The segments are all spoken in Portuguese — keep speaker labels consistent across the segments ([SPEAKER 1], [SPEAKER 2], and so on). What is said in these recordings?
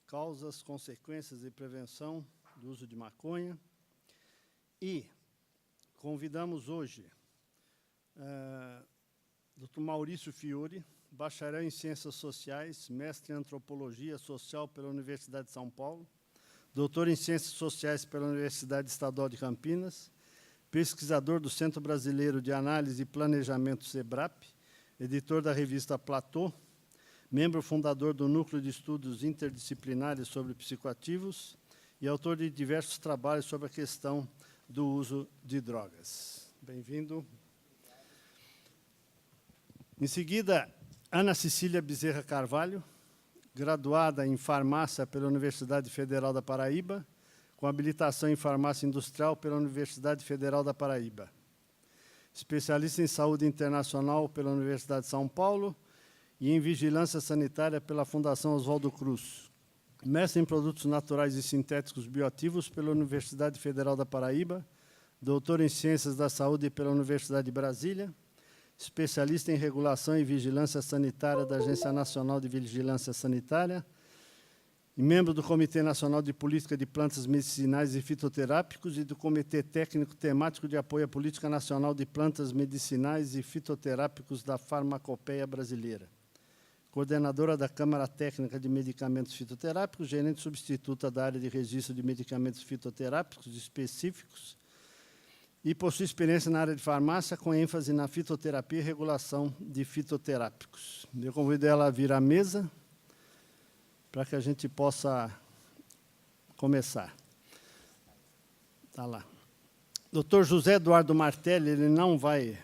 [SPEAKER 1] causas, consequências e prevenção do uso de maconha. E convidamos hoje Dr. Maurício Fiore, bacharel em Ciências Sociais, mestre em Antropologia Social pela Universidade de São Paulo, doutor em Ciências Sociais pela Universidade Estadual de Campinas, pesquisador do Centro Brasileiro de Análise e Planejamento, SEBRAP, editor da revista Platô, membro fundador do Núcleo de Estudos Interdisciplinares sobre Psicoativos e autor de diversos trabalhos sobre a questão do uso de drogas. Bem-vindo. Em seguida, Ana Cecília Bezerra Carvalho, graduada em Farmácia pela Universidade Federal da Paraíba, com habilitação em Farmácia Industrial pela Universidade Federal da Paraíba. Especialista em Saúde Internacional pela Universidade de São Paulo e em Vigilância Sanitária pela Fundação Oswaldo Cruz. Mestre em Produtos Naturais e Sintéticos Bioativos pela Universidade Federal da Paraíba, doutor em Ciências da Saúde pela Universidade de Brasília, especialista em Regulação e Vigilância Sanitária da Agência Nacional de Vigilância Sanitária, e membro do Comitê Nacional de Política de Plantas Medicinais e Fitoterápicos e do Comitê Técnico Temático de Apoio à Política Nacional de Plantas Medicinais e Fitoterápicos da Farmacopeia Brasileira. Coordenadora da Câmara Técnica de Medicamentos Fitoterápicos, gerente substituta da área de registro de medicamentos fitoterápicos específicos e possui experiência na área de farmácia com ênfase na fitoterapia e regulação de fitoterápicos. Eu convido ela a vir à mesa para que a gente possa começar. Está lá. Dr. José Eduardo Martelli, ele não vai,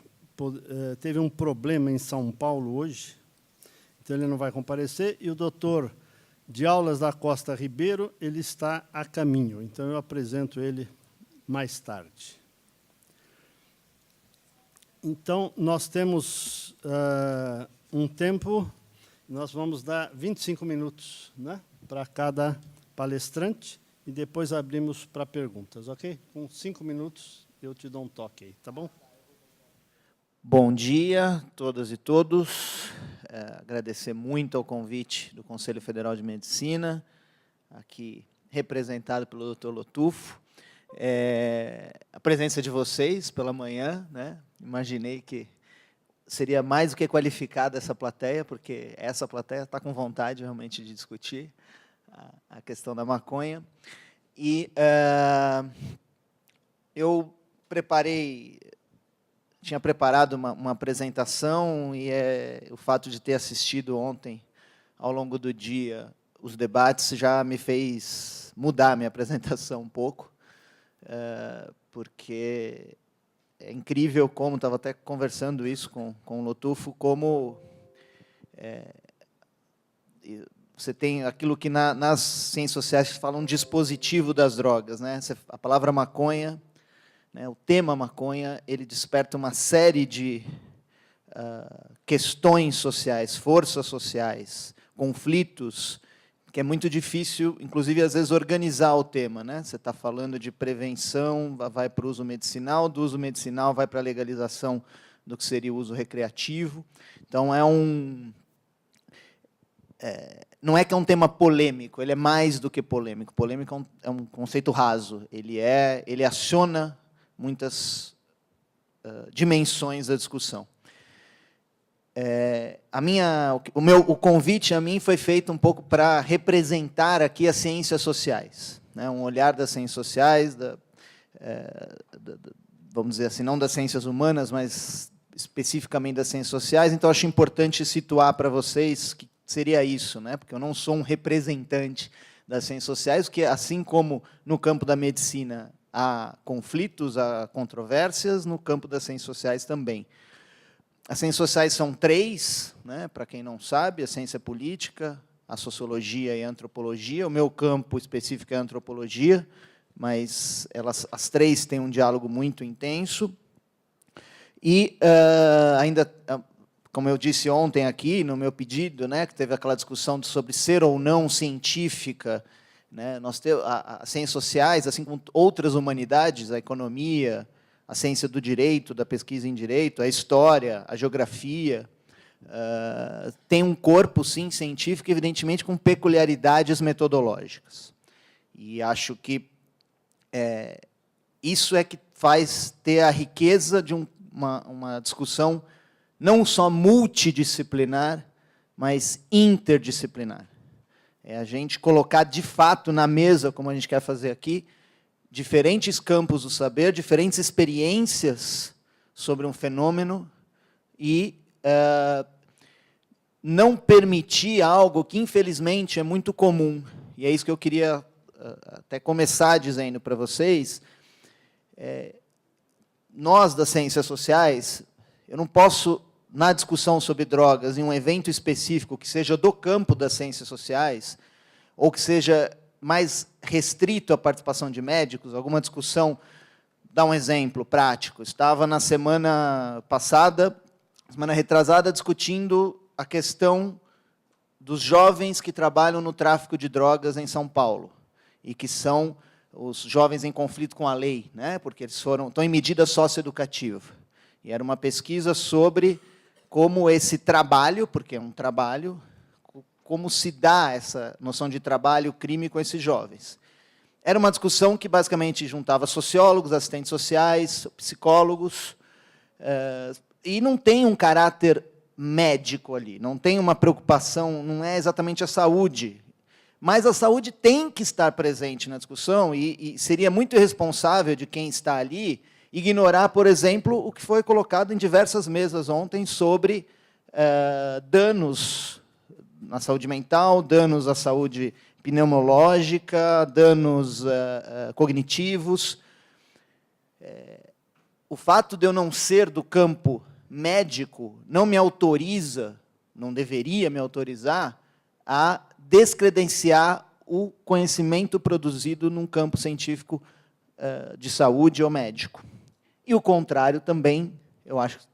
[SPEAKER 1] teve um problema em São Paulo hoje, então ele não vai comparecer, e o doutor de Aulas da Costa Ribeiro, ele está a caminho, então eu apresento ele mais tarde. Então, nós temos um tempo. Nós vamos dar 25 minutos, né, para cada palestrante e depois abrimos para perguntas, ok? Com 5 minutos eu te dou um toque aí, tá bom?
[SPEAKER 2] Bom dia a todas e todos. Agradecer muito ao convite do Conselho Federal de Medicina, aqui representado pelo Dr. Lotufo. A presença de vocês pela manhã, né? Imaginei que seria mais do que qualificada essa plateia, porque essa plateia está com vontade realmente de discutir a questão da maconha. E eu tinha preparado uma apresentação, e o fato de ter assistido ontem, ao longo do dia, os debates, já me fez mudar a minha apresentação um pouco, porque é incrível como, estava até conversando isso com o Lotufo, como você tem aquilo que nas ciências sociais falam dispositivo das drogas, né? A palavra maconha, né, o tema maconha, ele desperta uma série de questões sociais, forças sociais, conflitos, que é muito difícil, inclusive, às vezes, organizar o tema, né? Você está falando de prevenção, vai para o uso medicinal, do uso medicinal vai para a legalização do que seria o uso recreativo. Então, não é que é um tema polêmico, ele é mais do que polêmico. Polêmico é um conceito raso, ele aciona muitas dimensões da discussão. O convite a mim foi feito um pouco para representar aqui as ciências sociais, né? Um olhar das ciências sociais, vamos dizer assim, não das ciências humanas, mas especificamente das ciências sociais. Então, acho importante situar para vocês que seria isso, né? Porque eu não sou um representante das ciências sociais, que, assim como no campo da medicina há conflitos, há controvérsias, no campo das ciências sociais também. As ciências sociais são 3, né, para quem não sabe: a ciência política, a sociologia e a antropologia. O meu campo específico é a antropologia, mas as 3 têm um diálogo muito intenso. E ainda, como eu disse ontem aqui, no meu pedido, né, que teve aquela discussão sobre ser ou não científica, né, nós temos as ciências sociais, assim como outras humanidades, a economia, a ciência do direito, da pesquisa em direito, a história, a geografia, tem um corpo, sim, científico, evidentemente, com peculiaridades metodológicas. E acho que isso é que faz ter a riqueza de uma discussão não só multidisciplinar, mas interdisciplinar. É a gente colocar, de fato, na mesa, como a gente quer fazer aqui, diferentes campos do saber, diferentes experiências sobre um fenômeno e não permitir algo que, infelizmente, é muito comum. E é isso que eu queria até começar dizendo para vocês. Nós, das ciências sociais, eu não posso, na discussão sobre drogas, em um evento específico que seja do campo das ciências sociais, ou que seja mais restrito à participação de médicos, alguma discussão, dar um exemplo prático. Estava na semana passada, semana retrasada, discutindo a questão dos jovens que trabalham no tráfico de drogas em São Paulo, e que são os jovens em conflito com a lei, né? Porque eles estão em medida socioeducativa. E era uma pesquisa sobre como esse trabalho, porque é um trabalho, como se dá essa noção de trabalho, crime com esses jovens. Era uma discussão que basicamente juntava sociólogos, assistentes sociais, psicólogos, e não tem um caráter médico ali, não tem uma preocupação, não é exatamente a saúde, mas a saúde tem que estar presente na discussão, e seria muito irresponsável de quem está ali ignorar, por exemplo, o que foi colocado em diversas mesas ontem sobre danos na saúde mental, danos à saúde pneumológica, danos cognitivos. O fato de eu não ser do campo médico não me autoriza, não deveria me autorizar, a descredenciar o conhecimento produzido num campo científico de saúde ou médico. E o contrário também, eu acho que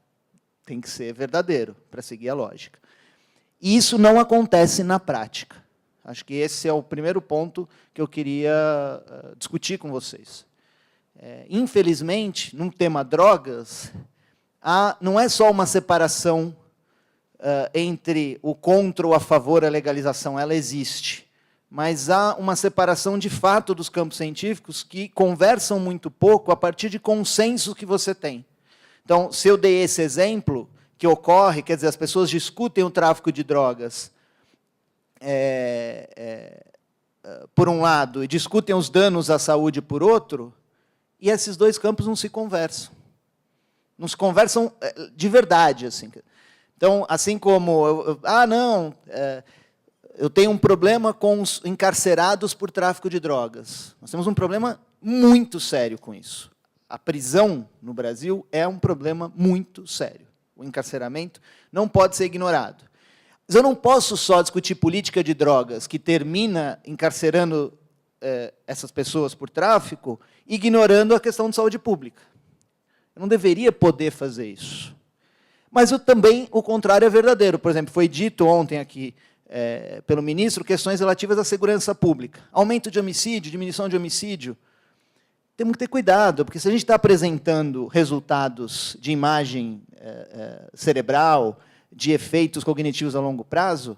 [SPEAKER 2] tem que ser verdadeiro, para seguir a lógica. E isso não acontece na prática. Acho que esse é o primeiro ponto que eu queria discutir com vocês. Infelizmente, no tema drogas, não é só uma separação entre o contra ou a favor da legalização, ela existe. Mas há uma separação, de fato, dos campos científicos que conversam muito pouco a partir de consenso que você tem. Então, se eu dei esse exemplo, que ocorre, quer dizer, as pessoas discutem o tráfico de drogas, por um lado, e discutem os danos à saúde por outro, e esses dois campos não se conversam. Não se conversam de verdade. Assim. Então, assim como... eu tenho um problema com os encarcerados por tráfico de drogas. Nós temos um problema muito sério com isso. A prisão no Brasil é um problema muito sério. O encarceramento não pode ser ignorado. Mas eu não posso só discutir política de drogas, que termina encarcerando essas pessoas por tráfico, ignorando a questão de saúde pública. Eu não deveria poder fazer isso. Mas também o contrário é verdadeiro. Por exemplo, foi dito ontem aqui pelo ministro questões relativas à segurança pública. Aumento de homicídio, diminuição de homicídio. Temos que ter cuidado, porque se a gente está apresentando resultados de imagem cerebral, de efeitos cognitivos a longo prazo,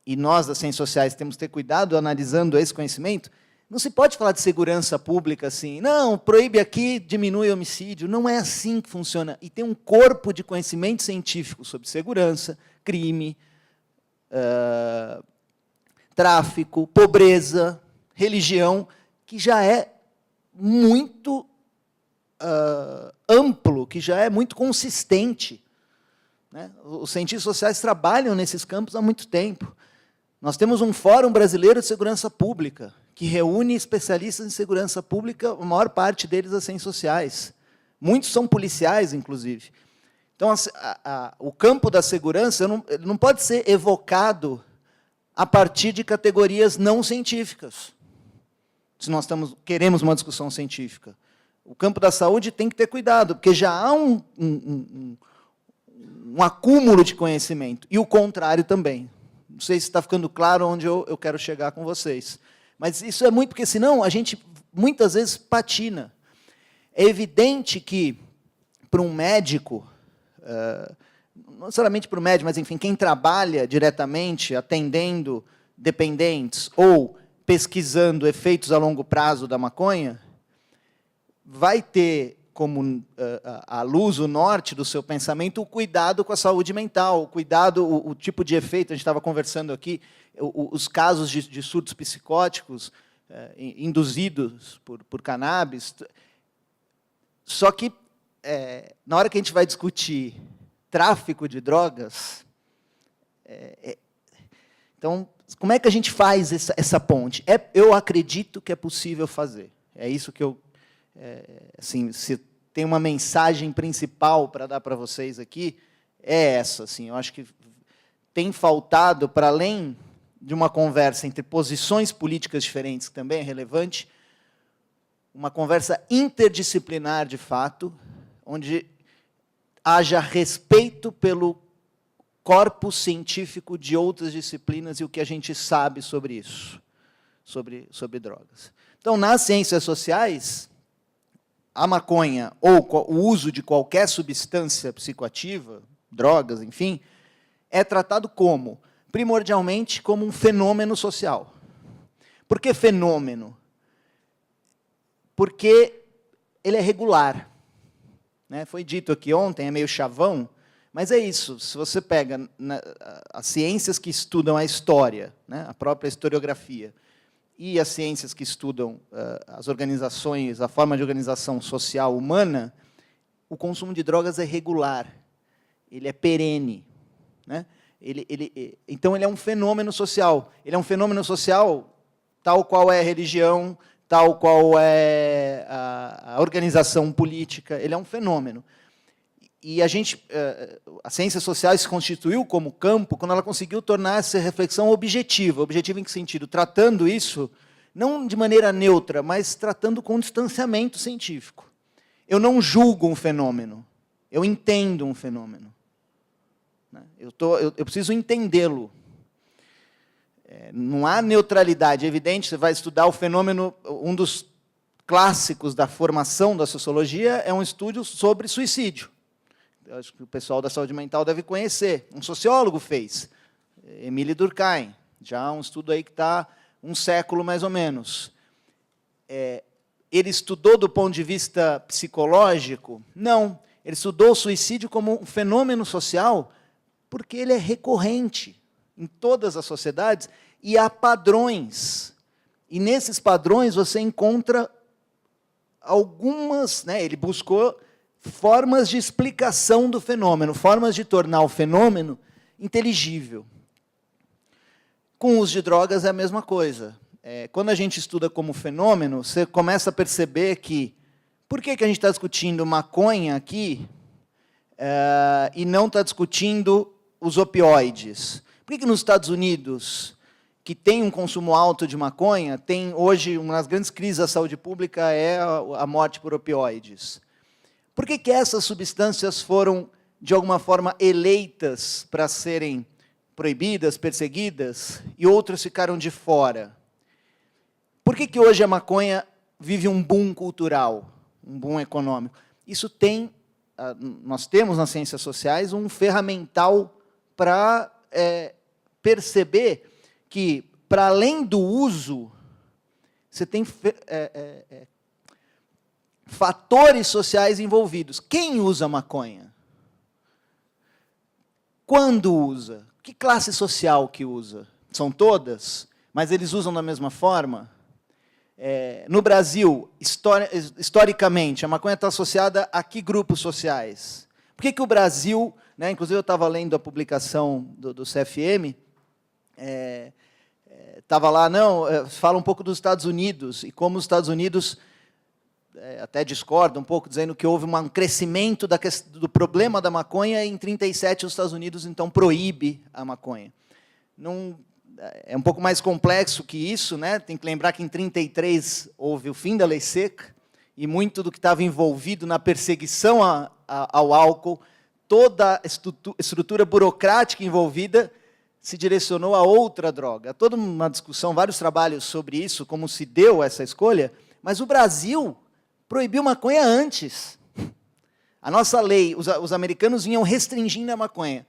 [SPEAKER 2] e nós, das ciências sociais, temos que ter cuidado analisando esse conhecimento, não se pode falar de segurança pública assim, não, proíbe aqui, diminui o homicídio. Não é assim que funciona. E tem um corpo de conhecimento científico sobre segurança, crime, tráfico, pobreza, religião, que já é muito amplo, que já é muito consistente. Né? Os cientistas sociais trabalham nesses campos há muito tempo. Nós temos um Fórum Brasileiro de Segurança Pública, que reúne especialistas em segurança pública, a maior parte deles das ciências sociais. Muitos são policiais, inclusive. Então, o campo da segurança não pode ser evocado a partir de categorias não científicas, se nós queremos uma discussão científica. O campo da saúde tem que ter cuidado, porque já há um acúmulo de conhecimento, e o contrário também. Não sei se está ficando claro onde eu quero chegar com vocês. Mas isso é muito, porque senão a gente muitas vezes patina. É evidente que, para um médico, não necessariamente para o médico, mas, enfim, quem trabalha diretamente atendendo dependentes ou pesquisando efeitos a longo prazo da maconha, vai ter como a luz, o norte do seu pensamento, o cuidado com a saúde mental, o cuidado, o tipo de efeito, a gente estava conversando aqui, os casos de surtos psicóticos induzidos por cannabis. Só que, na hora que a gente vai discutir tráfico de drogas, então, como é que a gente faz essa ponte? Eu acredito que é possível fazer. É isso que eu... assim, se tem uma mensagem principal para dar para vocês aqui, é essa. Assim, eu acho que tem faltado, para além de uma conversa entre posições políticas diferentes, que também é relevante, uma conversa interdisciplinar, de fato, onde haja respeito pelo corpus científico de outras disciplinas e o que a gente sabe sobre isso, sobre drogas. Então, nas ciências sociais, a maconha ou o uso de qualquer substância psicoativa, drogas, enfim, é tratado como, primordialmente, como um fenômeno social. Por que fenômeno? Porque ele é regular. Né? Foi dito aqui ontem, é meio chavão, mas é isso. Se você pega as ciências que estudam a história, né, a própria historiografia, e as ciências que estudam as organizações, a forma de organização social humana, o consumo de drogas é regular, ele é perene. Né? Então, ele é um fenômeno social. Ele é um fenômeno social tal qual é a religião, tal qual é a organização política. Ele é um fenômeno. E a ciência social se constituiu como campo quando ela conseguiu tornar essa reflexão objetiva. Objetiva em que sentido? Tratando isso, não de maneira neutra, mas tratando com distanciamento científico. Eu não julgo um fenômeno, eu entendo um fenômeno. Eu preciso entendê-lo. Não há neutralidade. É evidente, você vai estudar o fenômeno, um dos clássicos da formação da sociologia é um estudo sobre suicídio. Eu acho que o pessoal da saúde mental deve conhecer. Um sociólogo fez, Émile Durkheim, já um estudo aí que está um século mais ou menos. Ele estudou do ponto de vista psicológico? Não. Ele estudou o suicídio como um fenômeno social porque ele é recorrente em todas as sociedades e há padrões. E nesses padrões você encontra algumas... Né, ele buscou formas de explicação do fenômeno, formas de tornar o fenômeno inteligível. Com o uso de drogas é a mesma coisa. Quando a gente estuda como fenômeno, você começa a perceber que... Por que a gente está discutindo maconha aqui e não está discutindo os opioides? Por que nos Estados Unidos, que tem um consumo alto de maconha, tem hoje uma das grandes crises da saúde pública é a morte por opioides? Por que essas substâncias foram, de alguma forma, eleitas para serem proibidas, perseguidas, e outras ficaram de fora? Por que hoje a maconha vive um boom cultural, um boom econômico? Isso nós temos nas ciências sociais um ferramental para perceber que, para além do uso, você tem fatores sociais envolvidos. Quem usa maconha? Quando usa? Que classe social que usa? São todas? Mas eles usam da mesma forma? No Brasil, historicamente, a maconha está associada a que grupos sociais? Por que o Brasil... Né, inclusive, eu estava lendo a publicação do CFM, estava lá, fala um pouco dos Estados Unidos, e como os Estados Unidos... até discorda um pouco, dizendo que houve um crescimento do problema da maconha, e em 1937 os Estados Unidos, então, proíbe a maconha. É um pouco mais complexo que isso, né? Tem que lembrar que em 1933 houve o fim da lei seca, e muito do que estava envolvido na perseguição ao álcool, toda a estrutura burocrática envolvida se direcionou a outra droga. Toda uma discussão, vários trabalhos sobre isso, como se deu essa escolha, mas o Brasil proibiu maconha antes. A nossa lei, os americanos vinham restringindo a maconha,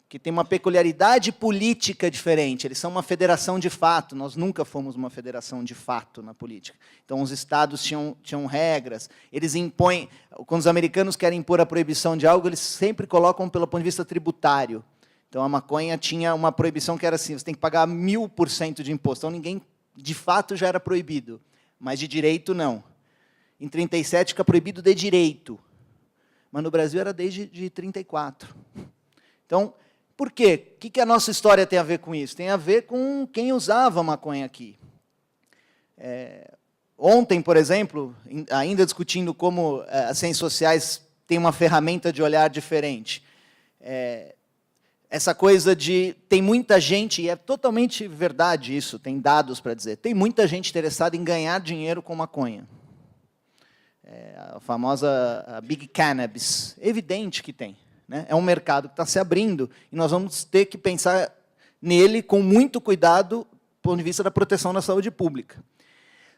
[SPEAKER 2] que tem uma peculiaridade política diferente. Eles são uma federação de fato, nós nunca fomos uma federação de fato na política. Então, os estados tinham regras, eles impõem, quando os americanos querem impor a proibição de algo, eles sempre colocam pelo ponto de vista tributário. Então, a maconha tinha uma proibição que era assim, você tem que pagar 1000% de imposto. Então, ninguém, de fato, já era proibido, mas de direito, não. Em 37, fica proibido de direito. Mas no Brasil era desde 34. Então, por quê? O que a nossa história tem a ver com isso? Tem a ver com quem usava maconha aqui. Ontem, por exemplo, ainda discutindo como as ciências sociais têm uma ferramenta de olhar diferente. Essa coisa de... Tem muita gente, e é totalmente verdade isso, tem dados para dizer, tem muita gente interessada em ganhar dinheiro com maconha. A famosa Big Cannabis. É evidente que tem. Né? É um mercado que está se abrindo, e nós vamos ter que pensar nele com muito cuidado, do ponto de vista da proteção da saúde pública.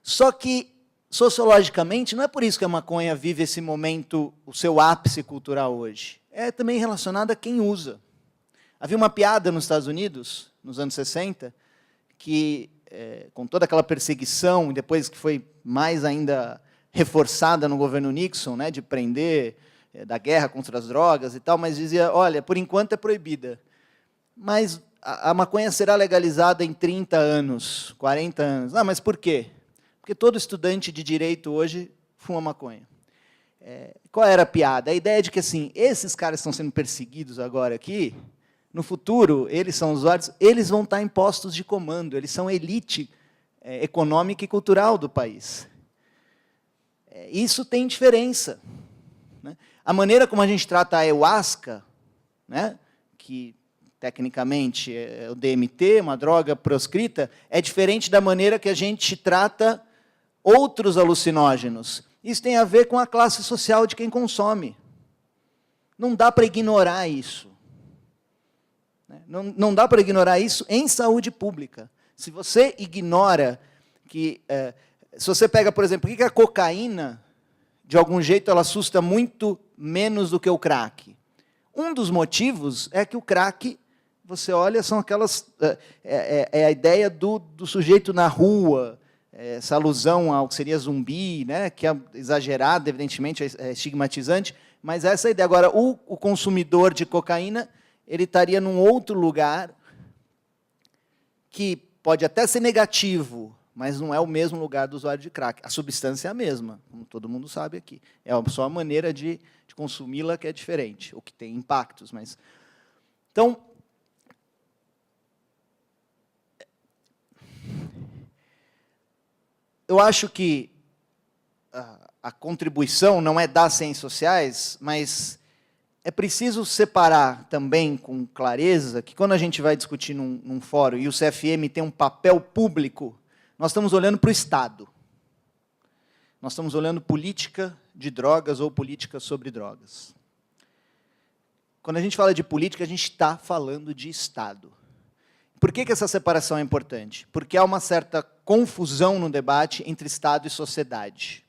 [SPEAKER 2] Só que, sociologicamente, não é por isso que a maconha vive esse momento, o seu ápice cultural hoje. É também relacionado a quem usa. Havia uma piada nos Estados Unidos, nos anos 60, que, com toda aquela perseguição, e depois que foi mais ainda reforçada no governo Nixon, né, de prender, da guerra contra as drogas e tal, mas dizia, olha, por enquanto é proibida, mas a maconha será legalizada em 30 anos, 40 anos. Ah, mas por quê? Porque todo estudante de direito hoje fuma maconha. Qual era a piada? A ideia de que, assim, esses caras estão sendo perseguidos agora aqui, no futuro, eles são usuários, eles vão estar em postos de comando, eles são elite econômica e cultural do país. Isso tem diferença. Né? A maneira como a gente trata a ayahuasca, né, que tecnicamente é o DMT, uma droga proscrita, é diferente da maneira que a gente trata outros alucinógenos. Isso tem a ver com a classe social de quem consome. Não dá para ignorar isso. Não dá para ignorar isso em saúde pública. Se você ignora que... se você pega, por exemplo, por que a cocaína, de algum jeito, ela assusta muito menos do que o crack? Um dos motivos é que o crack, você olha, são aquelas... a ideia do sujeito na rua, essa alusão ao que seria zumbi, né, que é exagerada, evidentemente, é estigmatizante, mas essa é a ideia. Agora, o consumidor de cocaína, ele estaria num outro lugar que pode até ser negativo, mas não é o mesmo lugar do usuário de crack. A substância é a mesma, como todo mundo sabe aqui. É só a maneira de consumi-la que é diferente, ou que tem impactos. Mas... Então, eu acho que a contribuição não é das ciências sociais, mas é preciso separar também com clareza que quando a gente vai discutir num fórum e o CFM tem um papel público, nós estamos olhando para o Estado. Nós estamos olhando política de drogas ou política sobre drogas. Quando a gente fala de política, a gente está falando de Estado. Por que essa separação é importante? Porque há uma certa confusão no debate entre Estado e sociedade.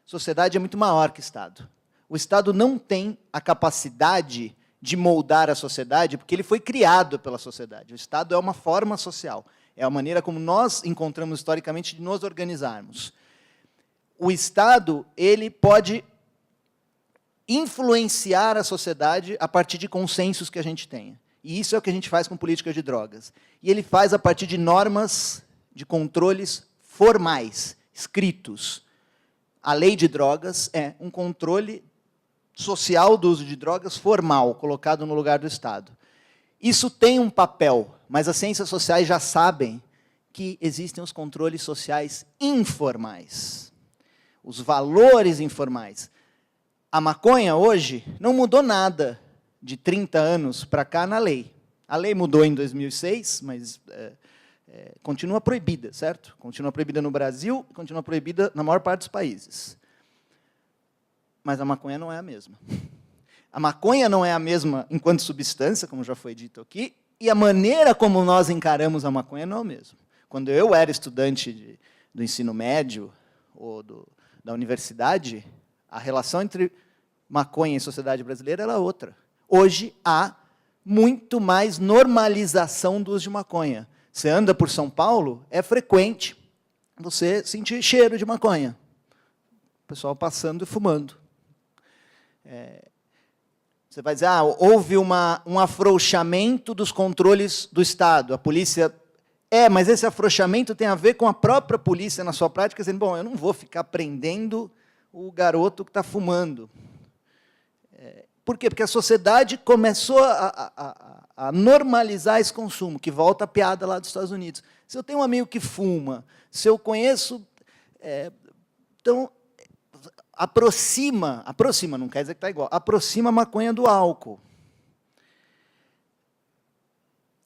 [SPEAKER 2] Sociedade é muito maior que Estado. O Estado não tem a capacidade de moldar a sociedade, porque ele foi criado pela sociedade. O Estado é uma forma social. É a maneira como nós encontramos historicamente de nos organizarmos. O Estado, ele pode influenciar a sociedade a partir de consensos que a gente tenha. E isso é o que a gente faz com política de drogas. E ele faz a partir de normas, de controles formais, escritos. A lei de drogas é um controle social do uso de drogas formal, colocado no lugar do Estado. Isso tem um papel, mas as ciências sociais já sabem que existem os controles sociais informais, os valores informais. A maconha, hoje, não mudou nada de 30 anos para cá na lei. A lei mudou em 2006, mas continua proibida, certo? Continua proibida no Brasil, continua proibida na maior parte dos países. Mas a maconha não é a mesma. A maconha não é a mesma enquanto substância, como já foi dito aqui, e a maneira como nós encaramos a maconha não é a mesma. Quando eu era estudante do ensino médio ou da universidade, a relação entre maconha em sociedade brasileira era outra. Hoje há muito mais normalização do uso de maconha. Você anda por São Paulo, é frequente você sentir cheiro de maconha. O pessoal passando e fumando. Você vai dizer, houve um afrouxamento dos controles do Estado. A polícia... mas esse afrouxamento tem a ver com a própria polícia na sua prática, dizendo, bom, eu não vou ficar prendendo o garoto que está fumando. Por quê? Porque a sociedade começou a normalizar esse consumo, que volta a piada lá dos Estados Unidos. Se eu tenho um amigo que fuma, se eu conheço... então, aproxima, não quer dizer que está igual, aproxima a maconha do álcool.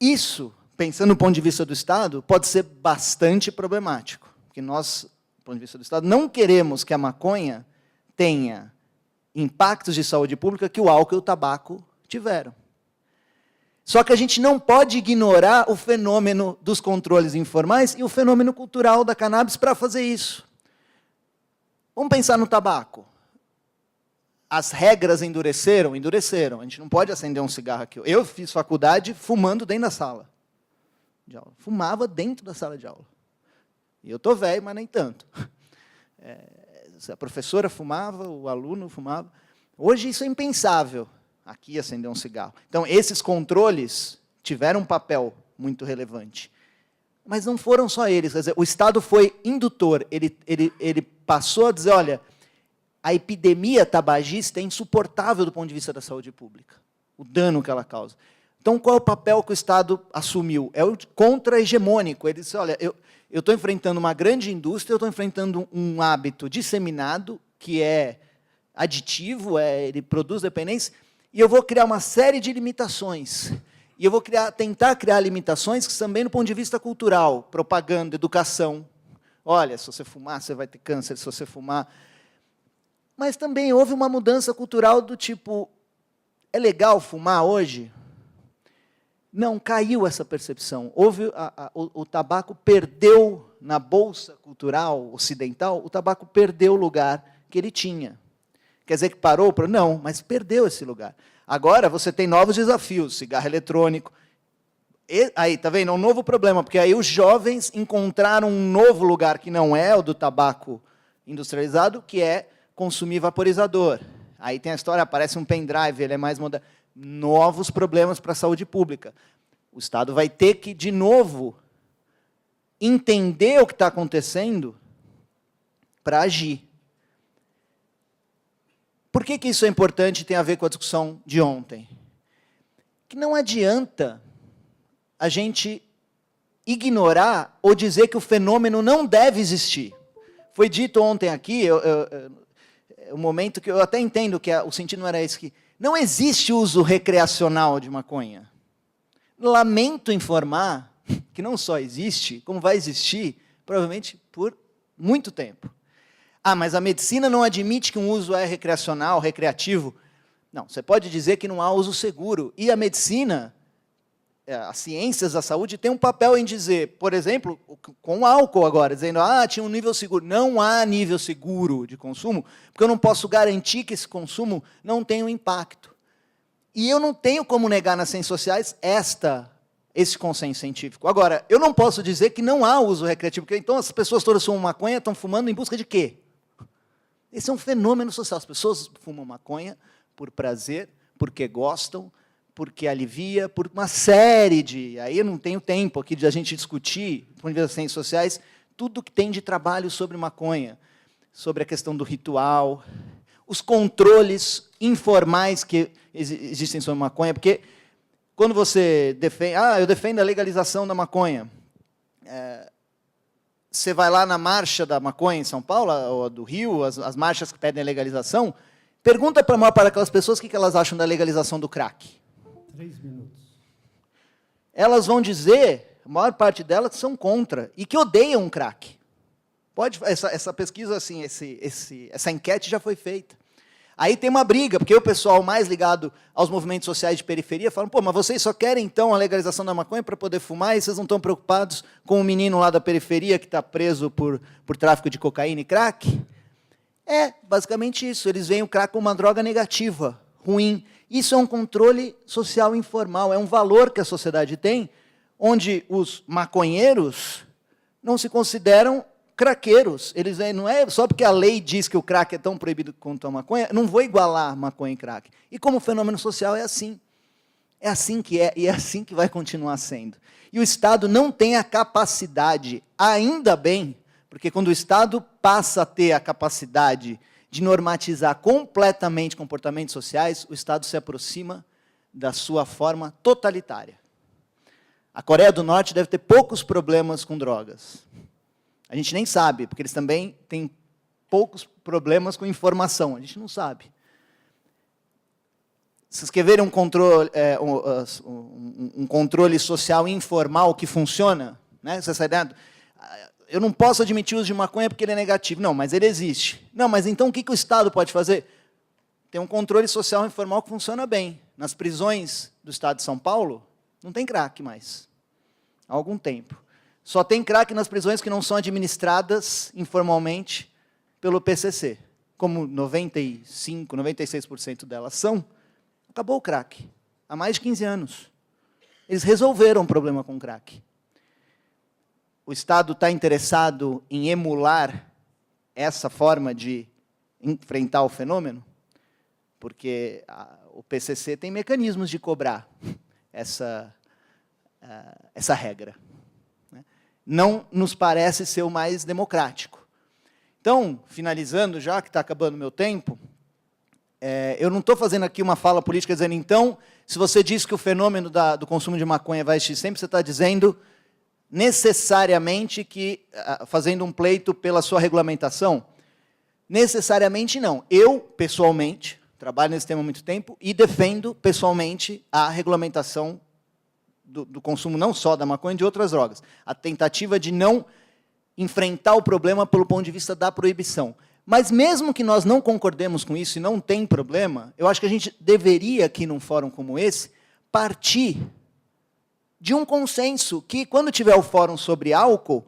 [SPEAKER 2] Isso, pensando do ponto de vista do Estado, pode ser bastante problemático, porque nós, do ponto de vista do Estado, não queremos que a maconha tenha impactos de saúde pública que o álcool e o tabaco tiveram. Só que a gente não pode ignorar o fenômeno dos controles informais e o fenômeno cultural da cannabis para fazer isso. Vamos pensar no tabaco. As regras endureceram? Endureceram. A gente não pode acender um cigarro aqui. Eu fiz faculdade fumando dentro da sala de aula. Fumava dentro da sala de aula. E eu estou velho, mas nem tanto. A professora fumava, o aluno fumava. Hoje isso é impensável, aqui acender um cigarro. Então, esses controles tiveram um papel muito relevante. Mas não foram só eles. Quer dizer, o Estado foi indutor. Ele passou a dizer, olha, a epidemia tabagista é insuportável do ponto de vista da saúde pública, o dano que ela causa. Então, qual é o papel que o Estado assumiu? É o contra-hegemônico. Ele disse, olha, eu estou enfrentando uma grande indústria, eu estou enfrentando um hábito disseminado, que é aditivo, ele produz dependência, e eu vou criar uma série de limitações. E eu vou tentar criar limitações que também, do ponto de vista cultural, propaganda, educação. Olha, se você fumar, você vai ter câncer, se você fumar. Mas também houve uma mudança cultural do tipo, é legal fumar hoje? Não, caiu essa percepção. O tabaco perdeu, na bolsa cultural ocidental, o tabaco perdeu o lugar que ele tinha. Quer dizer que parou? Não, mas perdeu esse lugar. Agora você tem novos desafios, cigarro eletrônico. Aí, está vendo? É um novo problema, porque aí os jovens encontraram um novo lugar que não é o do tabaco industrializado, que é consumir vaporizador. Aí tem a história, aparece um pendrive, ele é mais moderno. Novos problemas para a saúde pública. O Estado vai ter que, de novo, entender o que está acontecendo para agir. Por que isso é importante e tem a ver com a discussão de ontem? Que não adianta a gente ignorar ou dizer que o fenômeno não deve existir. Foi dito ontem aqui, um momento que eu até entendo que o sentido não era esse, que não existe uso recreacional de maconha. Lamento informar que não só existe, como vai existir, provavelmente, por muito tempo. Mas a medicina não admite que um uso é recreacional, recreativo. Não, você pode dizer que não há uso seguro. E a medicina, as ciências da saúde, têm um papel em dizer, por exemplo, com o álcool agora, dizendo, tinha um nível seguro. Não há nível seguro de consumo, porque eu não posso garantir que esse consumo não tenha um impacto. E eu não tenho como negar nas ciências sociais esse consenso científico. Agora, eu não posso dizer que não há uso recreativo, porque então as pessoas todas fumam maconha, estão fumando em busca de quê? Esse é um fenômeno social. As pessoas fumam maconha por prazer, porque gostam, porque alivia, por uma série de... Aí eu não tenho tempo aqui de a gente discutir, do ponto de vista das ciências sociais, tudo que tem de trabalho sobre maconha, sobre a questão do ritual, os controles informais que existem sobre maconha, porque quando você defende... eu defendo a legalização da maconha. Você vai lá na marcha da maconha em São Paulo, ou do Rio, as marchas que pedem a legalização, pergunta para a maior parte daquelas pessoas o que elas acham da legalização do crack.
[SPEAKER 1] 3 minutos.
[SPEAKER 2] Elas vão dizer, a maior parte delas, que são contra, e que odeiam o crack. Essa pesquisa, assim, essa enquete já foi feita. Aí tem uma briga, porque o pessoal mais ligado aos movimentos sociais de periferia fala, mas vocês só querem, então, a legalização da maconha para poder fumar e vocês não estão preocupados com o menino lá da periferia que está preso por tráfico de cocaína e crack? É basicamente isso. Eles veem o crack como uma droga negativa, ruim. Isso é um controle social informal, é um valor que a sociedade tem, onde os maconheiros não se consideram craqueiros. Eles não é só porque a lei diz que o crack é tão proibido quanto a maconha, não vou igualar maconha e crack. E como fenômeno social é assim. É assim que é, e é assim que vai continuar sendo. E o Estado não tem a capacidade, ainda bem, porque quando o Estado passa a ter a capacidade de normatizar completamente comportamentos sociais, o Estado se aproxima da sua forma totalitária. A Coreia do Norte deve ter poucos problemas com drogas. A gente nem sabe, porque eles também têm poucos problemas com informação, a gente não sabe. Se vocês querem ver um controle social informal que funciona, né? Você sai dentro, eu não posso admitir o uso de maconha porque ele é negativo. Não, mas ele existe. Não, mas então o que o Estado pode fazer? Tem um controle social informal que funciona bem. Nas prisões do Estado de São Paulo, não tem crack mais. Há algum tempo. Só tem crack nas prisões que não são administradas informalmente pelo PCC. Como 95%, 96% delas são, acabou o crack. Há mais de 15 anos. Eles resolveram o problema com o crack. O Estado está interessado em emular essa forma de enfrentar o fenômeno? Porque o PCC tem mecanismos de cobrar essa regra. Não nos parece ser o mais democrático. Então, finalizando já, que está acabando o meu tempo, eu não estou fazendo aqui uma fala política dizendo, então, se você diz que o fenômeno do consumo de maconha vai existir sempre, você está dizendo necessariamente que, fazendo um pleito pela sua regulamentação? Necessariamente não. Eu, pessoalmente, trabalho nesse tema há muito tempo e defendo, pessoalmente, a regulamentação do consumo não só da maconha, de outras drogas. A tentativa de não enfrentar o problema pelo ponto de vista da proibição. Mas mesmo que nós não concordemos com isso e não tem problema, eu acho que a gente deveria, aqui num fórum como esse, partir de um consenso que, quando tiver o fórum sobre álcool,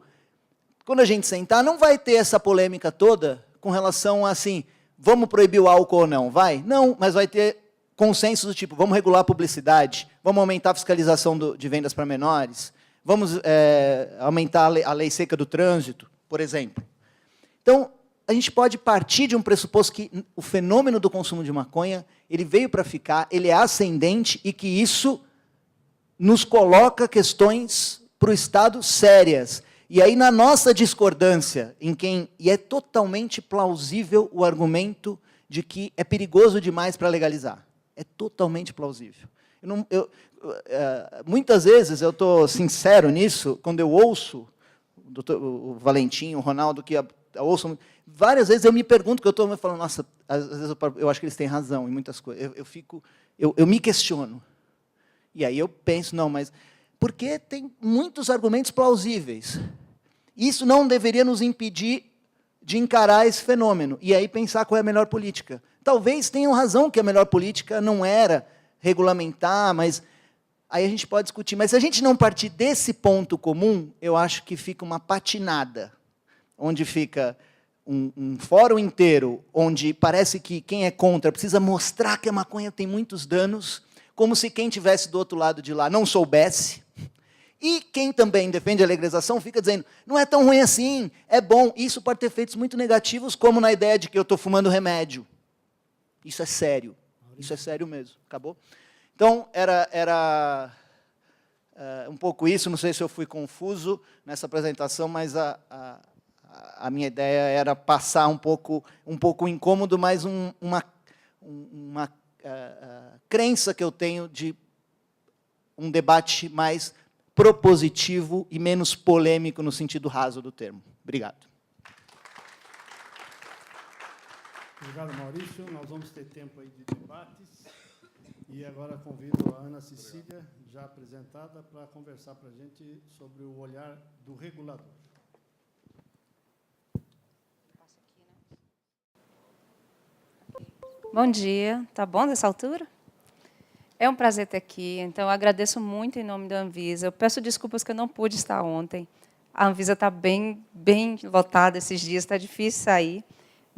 [SPEAKER 2] quando a gente sentar, não vai ter essa polêmica toda com relação a, assim, vamos proibir o álcool ou não, vai? Não, mas vai ter consenso do tipo, vamos regular a publicidade, vamos aumentar a fiscalização de vendas para menores, vamos aumentar a lei seca do trânsito, por exemplo. Então, a gente pode partir de um pressuposto que o fenômeno do consumo de maconha, ele veio para ficar, ele é ascendente e que isso nos coloca questões para o Estado sérias. E aí, na nossa discordância, e é totalmente plausível o argumento de que é perigoso demais para legalizar. É totalmente plausível. Muitas vezes, eu estou sincero nisso, quando eu ouço o Valentim, o Ronaldo, que eu ouço, várias vezes eu me pergunto, que eu estou falando, nossa, às vezes eu acho que eles têm razão em muitas coisas. Eu me questiono. E aí eu penso, não, mas... Porque tem muitos argumentos plausíveis. Isso não deveria nos impedir de encarar esse fenômeno, e aí pensar qual é a melhor política. Talvez tenham razão que a melhor política não era regulamentar, mas aí a gente pode discutir. Mas se a gente não partir desse ponto comum, eu acho que fica uma patinada, onde fica um fórum inteiro, onde parece que quem é contra precisa mostrar que a maconha tem muitos danos, como se quem estivesse do outro lado de lá não soubesse. E quem também defende a legalização fica dizendo, não é tão ruim assim, é bom. Isso pode ter efeitos muito negativos, como na ideia de que eu estou fumando remédio. Isso é sério. Isso é sério mesmo. Acabou? Então, era um pouco isso. Não sei se eu fui confuso nessa apresentação, mas a minha ideia era passar um pouco incômodo, mas uma crença que eu tenho de um debate mais propositivo e menos polêmico no sentido raso do termo. Obrigado.
[SPEAKER 1] Obrigado, Maurício. Nós vamos ter tempo aí de debates. E agora convido a Ana Cecília, já apresentada, para conversar para a gente sobre o olhar do regulador.
[SPEAKER 3] Bom dia. Tá bom dessa altura? É um prazer estar aqui, então eu agradeço muito em nome da Anvisa. Eu peço desculpas que eu não pude estar ontem. A Anvisa está bem lotada esses dias, está difícil sair.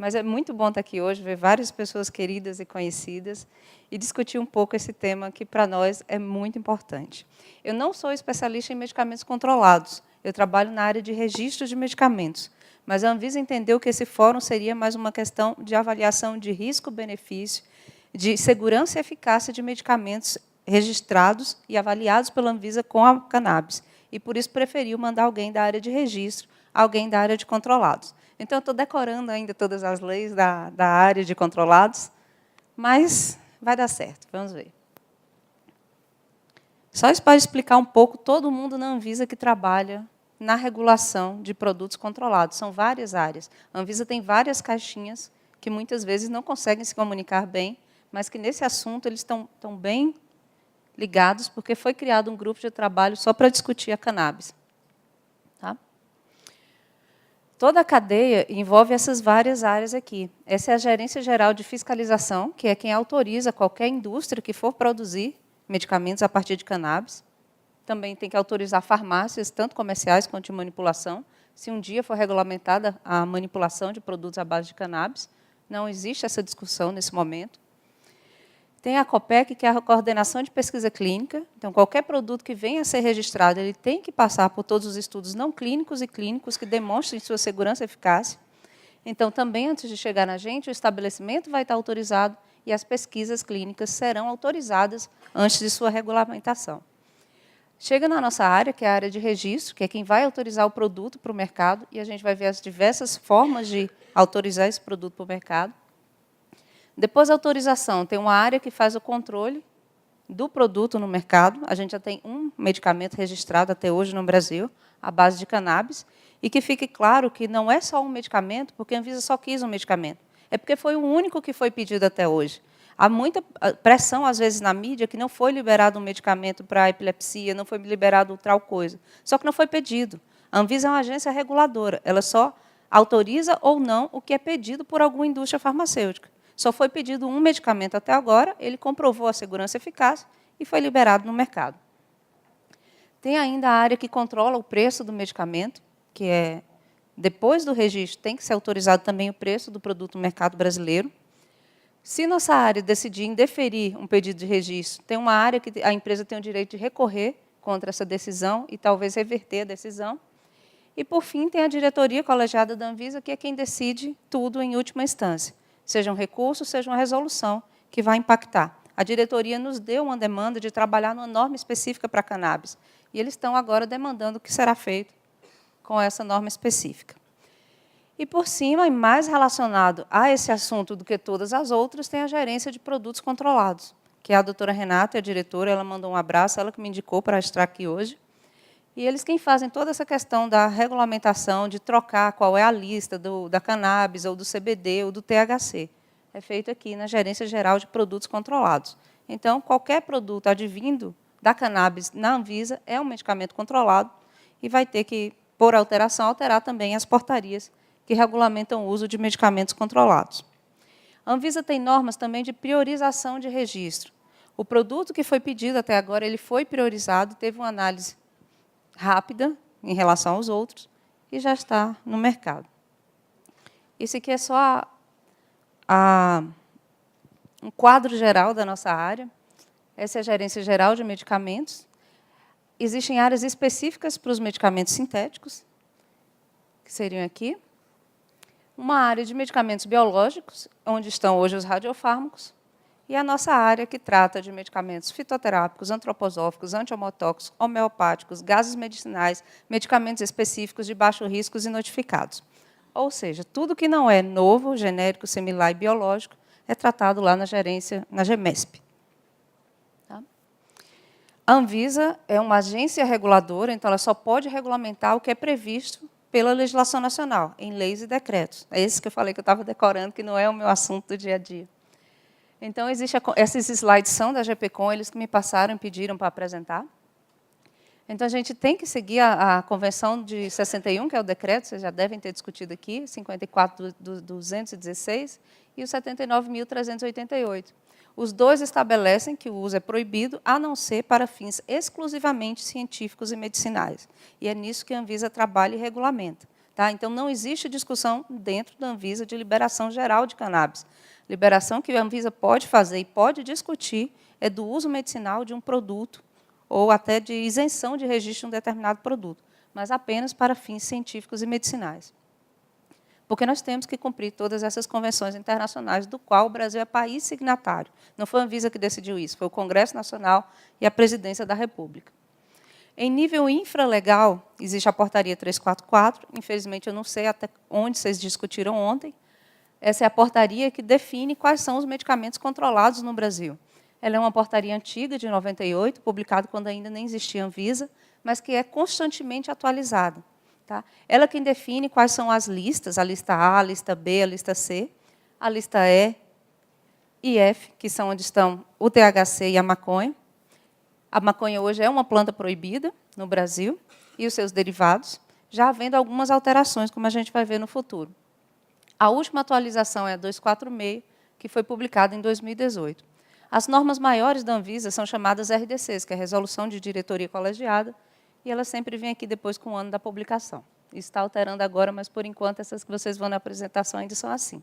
[SPEAKER 3] Mas é muito bom estar aqui hoje, ver várias pessoas queridas e conhecidas e discutir um pouco esse tema que, para nós, é muito importante. Eu não sou especialista em medicamentos controlados, eu trabalho na área de registro de medicamentos, mas a Anvisa entendeu que esse fórum seria mais uma questão de avaliação de risco-benefício, de segurança e eficácia de medicamentos registrados e avaliados pela Anvisa com a cannabis. E, por isso, preferiu mandar alguém da área de registro, alguém da área de controlados. Então, eu estou decorando ainda todas as leis da área de controlados, mas vai dar certo, vamos ver. Só isso para explicar um pouco todo mundo na Anvisa que trabalha na regulação de produtos controlados. São várias áreas. A Anvisa tem várias caixinhas que muitas vezes não conseguem se comunicar bem, mas que, nesse assunto, eles estão bem ligados, porque foi criado um grupo de trabalho só para discutir a cannabis. Tá? Toda a cadeia envolve essas várias áreas aqui. Essa é a Gerência Geral de Fiscalização, que é quem autoriza qualquer indústria que for produzir medicamentos a partir de cannabis. Também tem que autorizar farmácias, tanto comerciais quanto de manipulação. Se um dia for regulamentada a manipulação de produtos à base de cannabis, não existe essa discussão nesse momento. Tem a COPEC, que é a Coordenação de Pesquisa Clínica. Então, qualquer produto que venha a ser registrado, ele tem que passar por todos os estudos não clínicos e clínicos que demonstrem sua segurança e eficácia. Então, também, antes de chegar na gente, o estabelecimento vai estar autorizado e as pesquisas clínicas serão autorizadas antes de sua regulamentação. Chega na nossa área, que é a área de registro, que é quem vai autorizar o produto para o mercado, e a gente vai ver as diversas formas de autorizar esse produto para o mercado. Depois da autorização, tem uma área que faz o controle do produto no mercado. A gente já tem um medicamento registrado até hoje no Brasil, à base de cannabis, e que fique claro que não é só um medicamento, porque a Anvisa só quis um medicamento. É porque foi o único que foi pedido até hoje. Há muita pressão, às vezes, na mídia, que não foi liberado um medicamento para a epilepsia, não foi liberado tal coisa. Só que não foi pedido. A Anvisa é uma agência reguladora. Ela só autoriza ou não o que é pedido por alguma indústria farmacêutica. Só foi pedido um medicamento até agora, ele comprovou a segurança e eficácia e foi liberado no mercado. Tem ainda a área que controla o preço do medicamento, que é, depois do registro, tem que ser autorizado também o preço do produto no mercado brasileiro. Se nossa área decidir indeferir um pedido de registro, tem uma área que a empresa tem o direito de recorrer contra essa decisão e talvez reverter a decisão. E, por fim, tem a diretoria colegiada da Anvisa, que é quem decide tudo em última instância. Seja um recurso, seja uma resolução que vai impactar. A diretoria nos deu uma demanda de trabalhar numa norma específica para a cannabis. E eles estão agora demandando o que será feito com essa norma específica. E, por cima, e mais relacionado a esse assunto do que todas as outras, tem a gerência de produtos controlados, que é a doutora Renata, a diretora, ela mandou um abraço, ela que me indicou para estar aqui hoje. E eles quem fazem toda essa questão da regulamentação, de trocar qual é a lista da cannabis, ou do CBD, ou do THC. É feito aqui na Gerência Geral de Produtos Controlados. Então, qualquer produto advindo da cannabis na Anvisa é um medicamento controlado e vai ter que, por alteração, alterar também as portarias que regulamentam o uso de medicamentos controlados. A Anvisa tem normas também de priorização de registro. O produto que foi pedido até agora, ele foi priorizado, teve uma análise rápida em relação aos outros e já está no mercado. Esse aqui é só um quadro geral da nossa área. Essa é a Gerência Geral de Medicamentos. Existem áreas específicas para os medicamentos sintéticos, que seriam aqui. Uma área de medicamentos biológicos, onde estão hoje os radiofármacos, e a nossa área que trata de medicamentos fitoterápicos, antroposóficos, antihomiotóxicos, homeopáticos, gases medicinais, medicamentos específicos de baixo risco e notificados. Ou seja, tudo que não é novo, genérico, similar e biológico é tratado lá na gerência, na GEMESP. Tá? A Anvisa é uma agência reguladora, então ela só pode regulamentar o que é previsto pela legislação nacional, em leis e decretos. É esse que eu falei que eu estava decorando, que não é o meu assunto do dia a dia. Então, esses slides são da GPCOM, eles que me passaram e pediram para apresentar. Então, a gente tem que seguir a Convenção de 61, que é o decreto, vocês já devem ter discutido aqui, 54.216, e o 79.388. Os dois estabelecem que o uso é proibido, a não ser para fins exclusivamente científicos e medicinais. E é nisso que a Anvisa trabalha e regulamenta. Tá? Então, não existe discussão dentro da Anvisa de liberação geral de cannabis. Liberação que a Anvisa pode fazer e pode discutir é do uso medicinal de um produto ou até de isenção de registro de um determinado produto, mas apenas para fins científicos e medicinais. Porque nós temos que cumprir todas essas convenções internacionais, do qual o Brasil é país signatário. Não foi a Anvisa que decidiu isso, foi o Congresso Nacional e a Presidência da República. Em nível infralegal, existe a portaria 344, infelizmente eu não sei até onde vocês discutiram ontem. Essa é a portaria que define quais são os medicamentos controlados no Brasil. Ela é uma portaria antiga, de 98, publicada quando ainda nem existia Anvisa, mas que é constantemente atualizada. Tá? Ela é quem define quais são as listas, a lista A, a lista B, a lista C, a lista E e F, que são onde estão o THC e a maconha. A maconha hoje é uma planta proibida no Brasil, e os seus derivados, já havendo algumas alterações, como a gente vai ver no futuro. A última atualização é a 246, que foi publicada em 2018. As normas maiores da Anvisa são chamadas RDCs, que é Resolução de Diretoria Colegiada, e elas sempre vêm aqui depois com o ano da publicação. Isso está alterando agora, mas, por enquanto, essas que vocês vão na apresentação ainda são assim.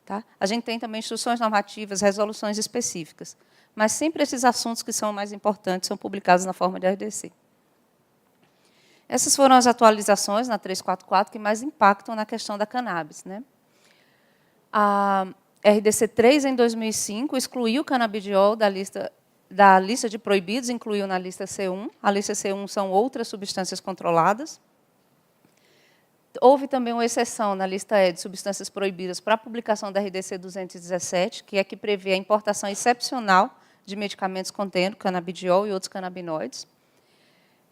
[SPEAKER 3] Tá? A gente tem também instruções normativas, resoluções específicas. Mas sempre esses assuntos que são mais importantes são publicados na forma de RDC. Essas foram as atualizações na 344 que mais impactam na questão da cannabis, né? A RDC 3, em 2005, excluiu o canabidiol da lista de proibidos, incluiu na lista C1. A lista C1 são outras substâncias controladas. Houve também uma exceção na lista E de substâncias proibidas para a publicação da RDC 217, que é que prevê a importação excepcional de medicamentos contendo canabidiol e outros canabinoides.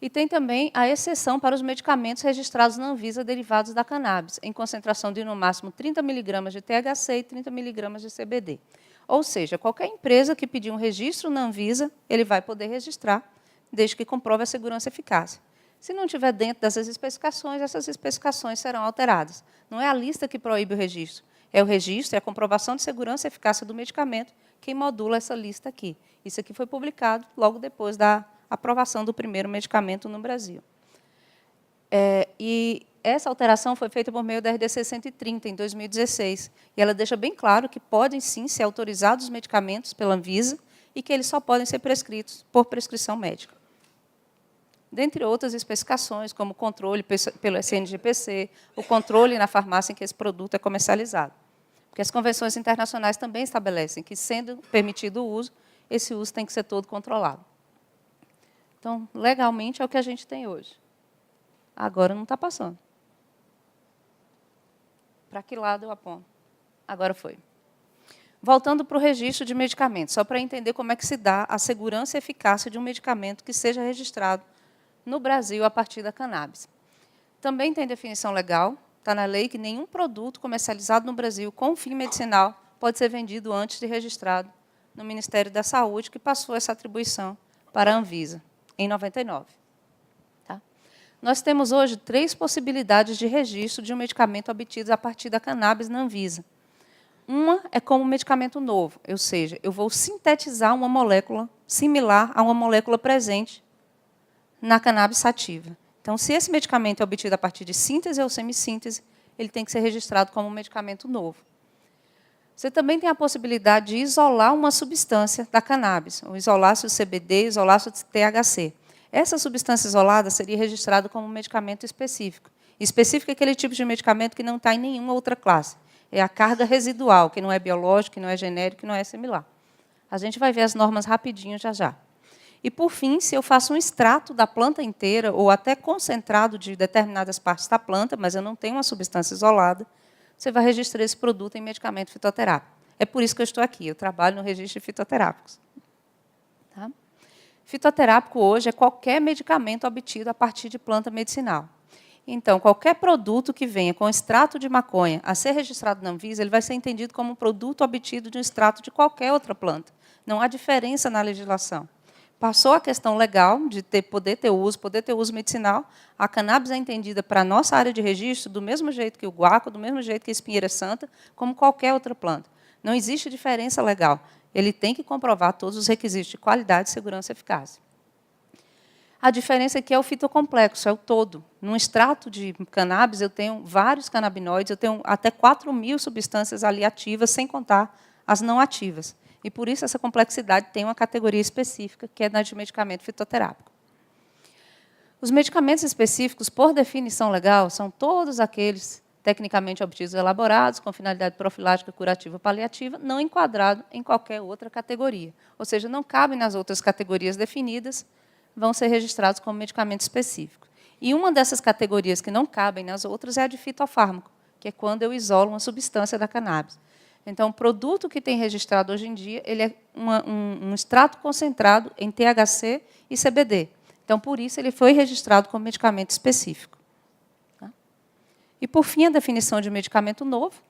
[SPEAKER 3] E tem também a exceção para os medicamentos registrados na Anvisa derivados da cannabis, em concentração de, no máximo, 30 mg de THC e 30 mg de CBD. Ou seja, qualquer empresa que pedir um registro na Anvisa, ele vai poder registrar, desde que comprove a segurança e eficácia. Se não estiver dentro dessas especificações, essas especificações serão alteradas. Não é a lista que proíbe o registro, é o registro, é a comprovação de segurança e eficácia do medicamento quem modula essa lista aqui. Isso aqui foi publicado logo depois da aprovação do primeiro medicamento no Brasil. E essa alteração foi feita por meio da RDC 130, em 2016. E ela deixa bem claro que podem, sim, ser autorizados os medicamentos pela Anvisa e que eles só podem ser prescritos por prescrição médica. Dentre outras especificações, como o controle pelo SNGPC, o controle na farmácia em que esse produto é comercializado. Porque as convenções internacionais também estabelecem que, sendo permitido o uso, esse uso tem que ser todo controlado. Então, legalmente, é o que a gente tem hoje. Agora não está passando. Para que lado eu aponto? Agora foi. Voltando para o registro de medicamentos, só para entender como é que se dá a segurança e eficácia de um medicamento que seja registrado no Brasil a partir da cannabis. Também tem definição legal, está na lei que nenhum produto comercializado no Brasil com fim medicinal pode ser vendido antes de registrado no Ministério da Saúde, que passou essa atribuição para a Anvisa, em 99. Tá? Nós temos hoje 3 possibilidades de registro de um medicamento obtido a partir da cannabis na Anvisa. Uma é como medicamento novo, ou seja, eu vou sintetizar uma molécula similar a uma molécula presente na cannabis sativa. Então, se esse medicamento é obtido a partir de síntese ou semissíntese, ele tem que ser registrado como um medicamento novo. Você também tem a possibilidade de isolar uma substância da cannabis, ou isolasse o CBD, isolasse o THC. Essa substância isolada seria registrada como um medicamento específico. Específico é aquele tipo de medicamento que não está em nenhuma outra classe. É a carga residual, que não é biológico, que não é genérico, que não é similar. A gente vai ver as normas rapidinho já já. E, por fim, se eu faço um extrato da planta inteira, ou até concentrado de determinadas partes da planta, mas eu não tenho uma substância isolada, você vai registrar esse produto em medicamento fitoterápico. É por isso que eu estou aqui, eu trabalho no registro de fitoterápicos. Tá? Fitoterápico hoje é qualquer medicamento obtido a partir de planta medicinal. Então, qualquer produto que venha com extrato de maconha a ser registrado na Anvisa, ele vai ser entendido como um produto obtido de um extrato de qualquer outra planta. Não há diferença na legislação. Passou a questão legal de poder ter uso medicinal, a cannabis é entendida para a nossa área de registro do mesmo jeito que o guaco, do mesmo jeito que a espinheira santa, como qualquer outra planta. Não existe diferença legal. Ele tem que comprovar todos os requisitos de qualidade, segurança e eficácia. A diferença é que é o fitocomplexo, é o todo. Num extrato de cannabis, eu tenho vários canabinoides, eu tenho até 4.000 substâncias ali ativas, sem contar as não ativas. E, por isso, essa complexidade tem uma categoria específica, que é na de medicamento fitoterápico. Os medicamentos específicos, por definição legal, são todos aqueles tecnicamente obtidos e elaborados, com finalidade profilática, curativa ou paliativa, não enquadrado em qualquer outra categoria. Ou seja, não cabem nas outras categorias definidas, vão ser registrados como medicamento específico. E uma dessas categorias que não cabem nas outras é a de fitofármaco, que é quando eu isolo uma substância da cannabis. Então, o produto que tem registrado hoje em dia, ele é um extrato concentrado em THC e CBD. Então, por isso, ele foi registrado como medicamento específico. E, por fim, a definição de medicamento novo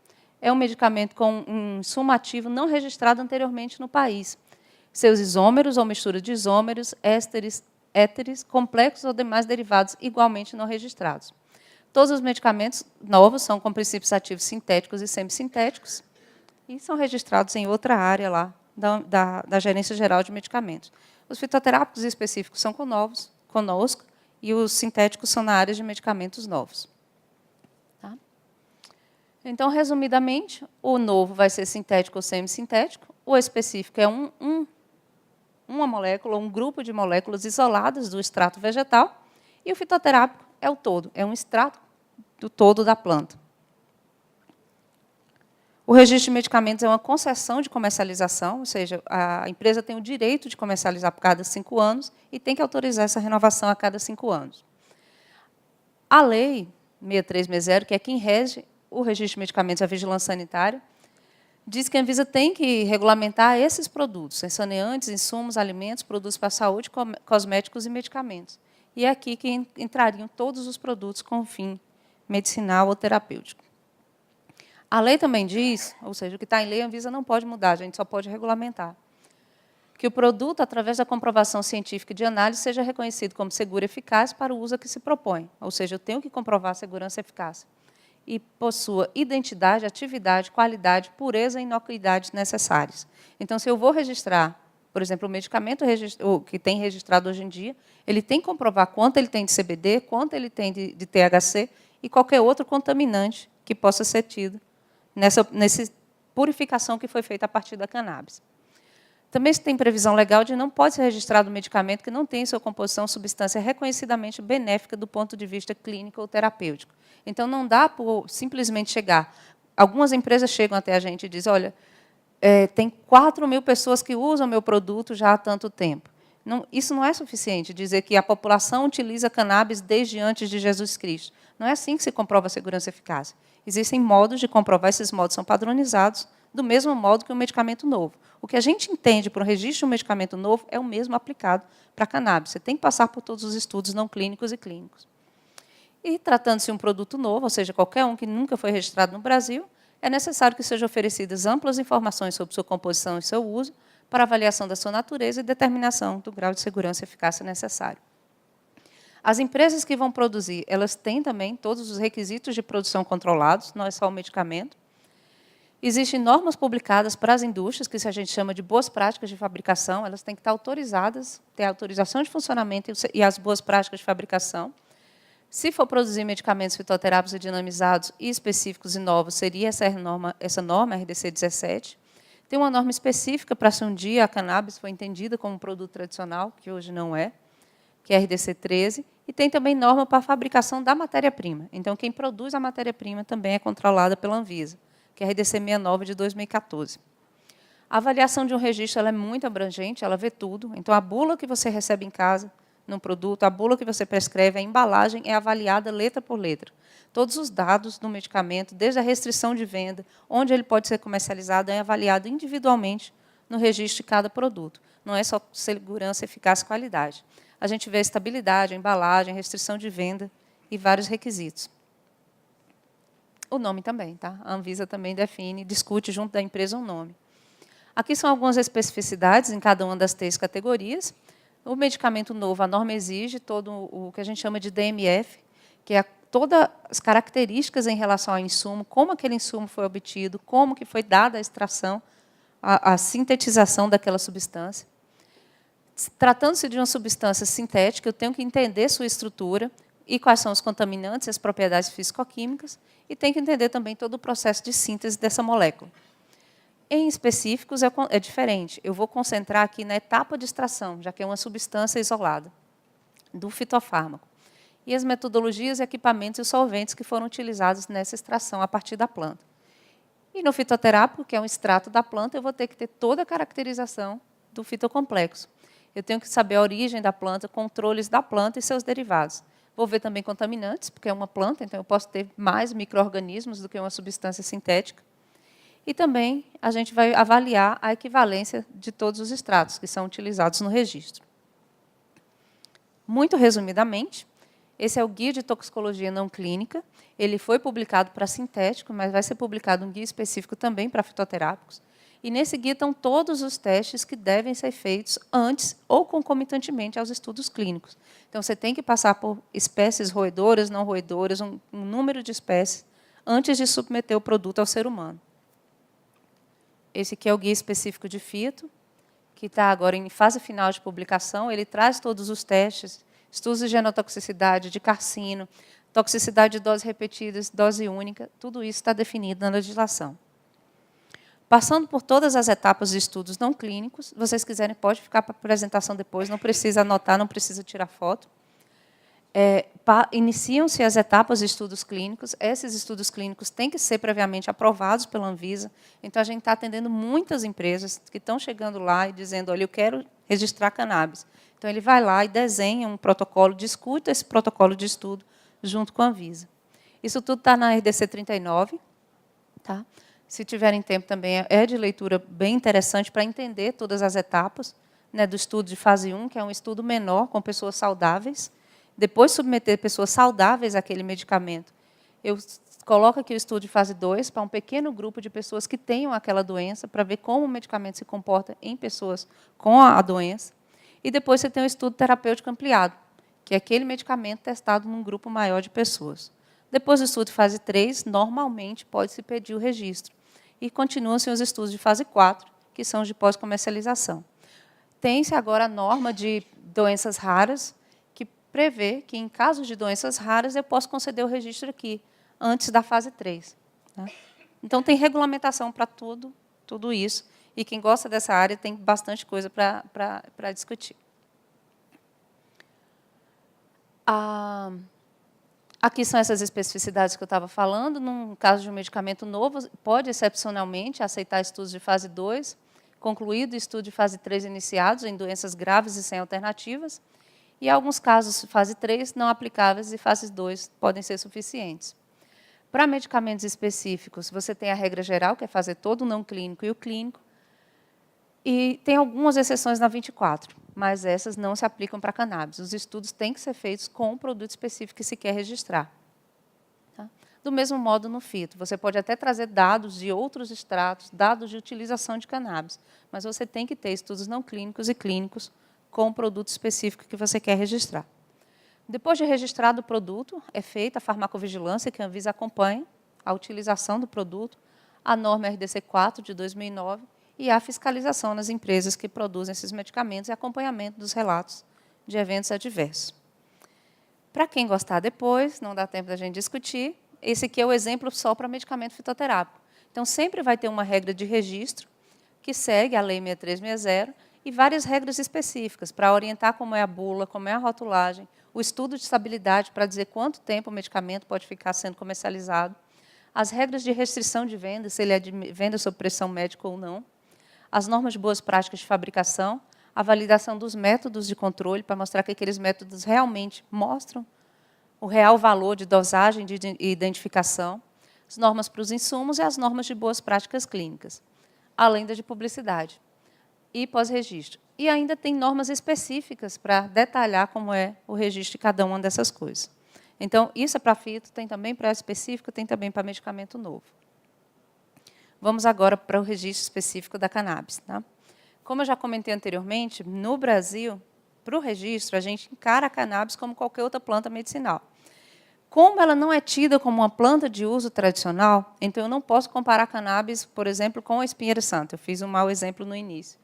[SPEAKER 3] é um medicamento com um insumo ativo não registrado anteriormente no país. Seus isômeros ou mistura de isômeros, ésteres, éteres, complexos ou demais derivados igualmente não registrados. Todos os medicamentos novos são com princípios ativos sintéticos e semissintéticos e são registrados em outra área lá da Gerência Geral de Medicamentos. Os fitoterápicos específicos são conosco, e os sintéticos são na área de medicamentos novos. Tá? Então, resumidamente, o novo vai ser sintético ou semissintético, o específico é uma molécula, um grupo de moléculas isoladas do extrato vegetal, e o fitoterápico é o todo, é um extrato do todo da planta. O registro de medicamentos é uma concessão de comercialização, ou seja, a empresa tem o direito de comercializar por cada 5 anos e tem que autorizar essa renovação a cada 5 anos. A Lei 6360, que é quem rege o registro de medicamentos e a vigilância sanitária, diz que a Anvisa tem que regulamentar esses produtos, saneantes, insumos, alimentos, produtos para a saúde, cosméticos e medicamentos. E é aqui que entrariam todos os produtos com fim medicinal ou terapêutico. A lei também diz, ou seja, o que está em lei, a Anvisa não pode mudar, a gente só pode regulamentar, que o produto, através da comprovação científica de análise, seja reconhecido como seguro e eficaz para o uso a que se propõe. Ou seja, eu tenho que comprovar a segurança e eficácia. E possua identidade, atividade, qualidade, pureza e inocuidade necessárias. Então, se eu vou registrar, por exemplo, o medicamento que tem registrado hoje em dia, ele tem que comprovar quanto ele tem de CBD, quanto ele tem de THC e qualquer outro contaminante que possa ser tido nessa purificação que foi feita a partir da cannabis. Também se tem previsão legal de não pode ser registrado um medicamento que não tem em sua composição substância reconhecidamente benéfica do ponto de vista clínico ou terapêutico. Então, não dá por simplesmente chegar. Algumas empresas chegam até a gente e dizem, olha, tem 4.000 pessoas que usam meu produto já há tanto tempo. Não, isso não é suficiente, dizer que a população utiliza cannabis desde antes de Jesus Cristo. Não é assim que se comprova a segurança e eficácia. Existem modos de comprovar, esses modos são padronizados, do mesmo modo que um medicamento novo. O que a gente entende para o registro de um medicamento novo é o mesmo aplicado para a cannabis. Você tem que passar por todos os estudos não clínicos e clínicos. E, tratando-se de um produto novo, ou seja, qualquer um que nunca foi registrado no Brasil, é necessário que sejam oferecidas amplas informações sobre sua composição e seu uso, para avaliação da sua natureza e determinação do grau de segurança e eficácia necessário. As empresas que vão produzir, elas têm também todos os requisitos de produção controlados, não é só o medicamento. Existem normas publicadas para as indústrias, que a gente chama de boas práticas de fabricação, elas têm que estar autorizadas, ter autorização de funcionamento e as boas práticas de fabricação. Se for produzir medicamentos fitoterápicos dinamizados e específicos e novos, seria essa norma RDC 17. Tem uma norma específica para se um dia a cannabis foi entendida como um produto tradicional, que hoje não é, que é a RDC 13, e tem também norma para a fabricação da matéria-prima. Então, quem produz a matéria-prima também é controlada pela Anvisa, que é a RDC 69 de 2014. A avaliação de um registro ela é muito abrangente, ela vê tudo. Então, a bula que você recebe em casa, num produto, a bula que você prescreve, a embalagem é avaliada letra por letra. Todos os dados do medicamento, desde a restrição de venda, onde ele pode ser comercializado, é avaliado individualmente no registro de cada produto. Não é só segurança, eficácia e qualidade. A gente vê a estabilidade, a embalagem, a restrição de venda e vários requisitos. O nome também, tá? A Anvisa também define, discute junto da empresa um nome. Aqui são algumas especificidades em cada uma das 3 categorias. O medicamento novo, a norma exige todo o que a gente chama de DMF, que é todas as características em relação ao insumo, como aquele insumo foi obtido, como que foi dada a extração, a sintetização daquela substância. Tratando-se de uma substância sintética, eu tenho que entender sua estrutura e quais são os contaminantes, as propriedades físico-químicas, e tenho que entender também todo o processo de síntese dessa molécula. Em específicos, é diferente. Eu vou concentrar aqui na etapa de extração, já que é uma substância isolada, do fitofármaco. E as metodologias, equipamentos e solventes que foram utilizados nessa extração a partir da planta. E no fitoterápico, que é um extrato da planta, eu vou ter que ter toda a caracterização do fitocomplexo. Eu tenho que saber a origem da planta, controles da planta e seus derivados. Vou ver também contaminantes, porque é uma planta, então eu posso ter mais micro-organismos do que uma substância sintética. E também a gente vai avaliar a equivalência de todos os extratos que são utilizados no registro. Muito resumidamente, esse é o Guia de Toxicologia Não Clínica. Ele foi publicado para sintético, mas vai ser publicado um guia específico também para fitoterápicos. E nesse guia estão todos os testes que devem ser feitos antes ou concomitantemente aos estudos clínicos. Então, você tem que passar por espécies roedoras, não roedoras, um número de espécies, antes de submeter o produto ao ser humano. Esse aqui é o guia específico de fito, que está agora em fase final de publicação. Ele traz todos os testes, estudos de genotoxicidade, de carcino, toxicidade de doses repetidas, dose única, tudo isso está definido na legislação. Passando por todas as etapas de estudos não clínicos, se vocês quiserem, pode ficar para a apresentação depois, não precisa anotar, não precisa tirar foto. Iniciam-se as etapas de estudos clínicos. Esses estudos clínicos têm que ser previamente aprovados pela Anvisa. Então, a gente está atendendo muitas empresas que estão chegando lá e dizendo, olha, eu quero registrar cannabis. Então, ele vai lá e desenha um protocolo, discute esse protocolo de estudo junto com a Anvisa. Isso tudo está na RDC 39. Tá? Se tiverem tempo também, é de leitura bem interessante para entender todas as etapas, né, do estudo de fase 1, que é um estudo menor, com pessoas saudáveis. Depois submeter pessoas saudáveis àquele medicamento. Eu coloco aqui o estudo de fase 2 para um pequeno grupo de pessoas que tenham aquela doença, para ver como o medicamento se comporta em pessoas com a doença. E depois você tem o estudo terapêutico ampliado, que é aquele medicamento testado num grupo maior de pessoas. Depois do estudo de fase 3, normalmente pode-se pedir o registro. E continuam-se os estudos de fase 4, que são os de pós-comercialização. Tem-se agora a norma de doenças raras, prevê que, em casos de doenças raras, eu posso conceder o registro aqui, antes da fase 3. Né? Então, tem regulamentação para tudo isso, e quem gosta dessa área tem bastante coisa para discutir. Aqui são essas especificidades que eu estava falando. Num caso de um medicamento novo, pode, excepcionalmente, aceitar estudos de fase 2, concluído estudo de fase 3 iniciados em doenças graves e sem alternativas, e alguns casos, fase 3, não aplicáveis, e fase 2 podem ser suficientes. Para medicamentos específicos, você tem a regra geral, que é fazer todo o não clínico e o clínico, e tem algumas exceções na 24, mas essas não se aplicam para cannabis. Os estudos têm que ser feitos com o produto específico que se quer registrar. Tá? Do mesmo modo, no fito, você pode até trazer dados de outros extratos, dados de utilização de cannabis, mas você tem que ter estudos não clínicos e clínicos com o produto específico que você quer registrar. Depois de registrado o produto, é feita a farmacovigilância, que a Anvisa acompanha a utilização do produto, a norma RDC 4, de 2009, e a fiscalização nas empresas que produzem esses medicamentos e acompanhamento dos relatos de eventos adversos. Para quem gostar depois, não dá tempo da gente discutir, esse aqui é o exemplo só para medicamento fitoterápico. Então, sempre vai ter uma regra de registro que segue a Lei 6360, e várias regras específicas para orientar como é a bula, como é a rotulagem, o estudo de estabilidade para dizer quanto tempo o medicamento pode ficar sendo comercializado, as regras de restrição de venda, se ele é de venda sob pressão médica ou não, as normas de boas práticas de fabricação, a validação dos métodos de controle, para mostrar que aqueles métodos realmente mostram o real valor de dosagem de identificação, as normas para os insumos e as normas de boas práticas clínicas, além da de publicidade e pós-registro. E ainda tem normas específicas para detalhar como é o registro de cada uma dessas coisas. Então, isso é para fito, tem também para específico, tem também para medicamento novo. Vamos agora para o registro específico da cannabis. Tá? Como eu já comentei anteriormente, no Brasil, para o registro, a gente encara a cannabis como qualquer outra planta medicinal. Como ela não é tida como uma planta de uso tradicional, então eu não posso comparar a cannabis, por exemplo, com a espinheira santa. Eu fiz um mau exemplo no início.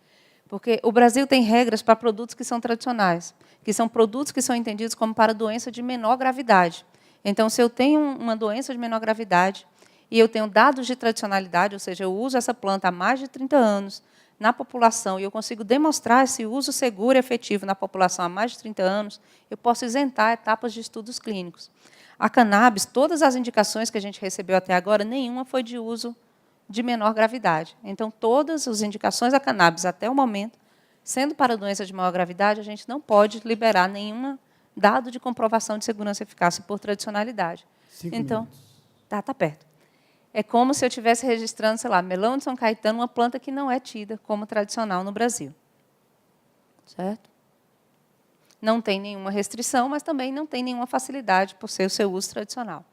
[SPEAKER 3] Porque o Brasil tem regras para produtos que são tradicionais, que são produtos que são entendidos como para doença de menor gravidade. Então, se eu tenho uma doença de menor gravidade e eu tenho dados de tradicionalidade, ou seja, eu uso essa planta há mais de 30 anos na população e eu consigo demonstrar esse uso seguro e efetivo na população há mais de 30 anos, eu posso isentar etapas de estudos clínicos. A cannabis, todas as indicações que a gente recebeu até agora, nenhuma foi de uso de menor gravidade. Então, todas as indicações da cannabis, até o momento, sendo para doença de maior gravidade, a gente não pode liberar nenhum dado de comprovação de segurança e eficácia por tradicionalidade.
[SPEAKER 1] 5
[SPEAKER 3] então,
[SPEAKER 1] minutos.
[SPEAKER 3] tá perto. É como se eu estivesse registrando, sei lá, melão de São Caetano, uma planta que não é tida como tradicional no Brasil. Certo? Não tem nenhuma restrição, mas também não tem nenhuma facilidade por ser o seu uso tradicional.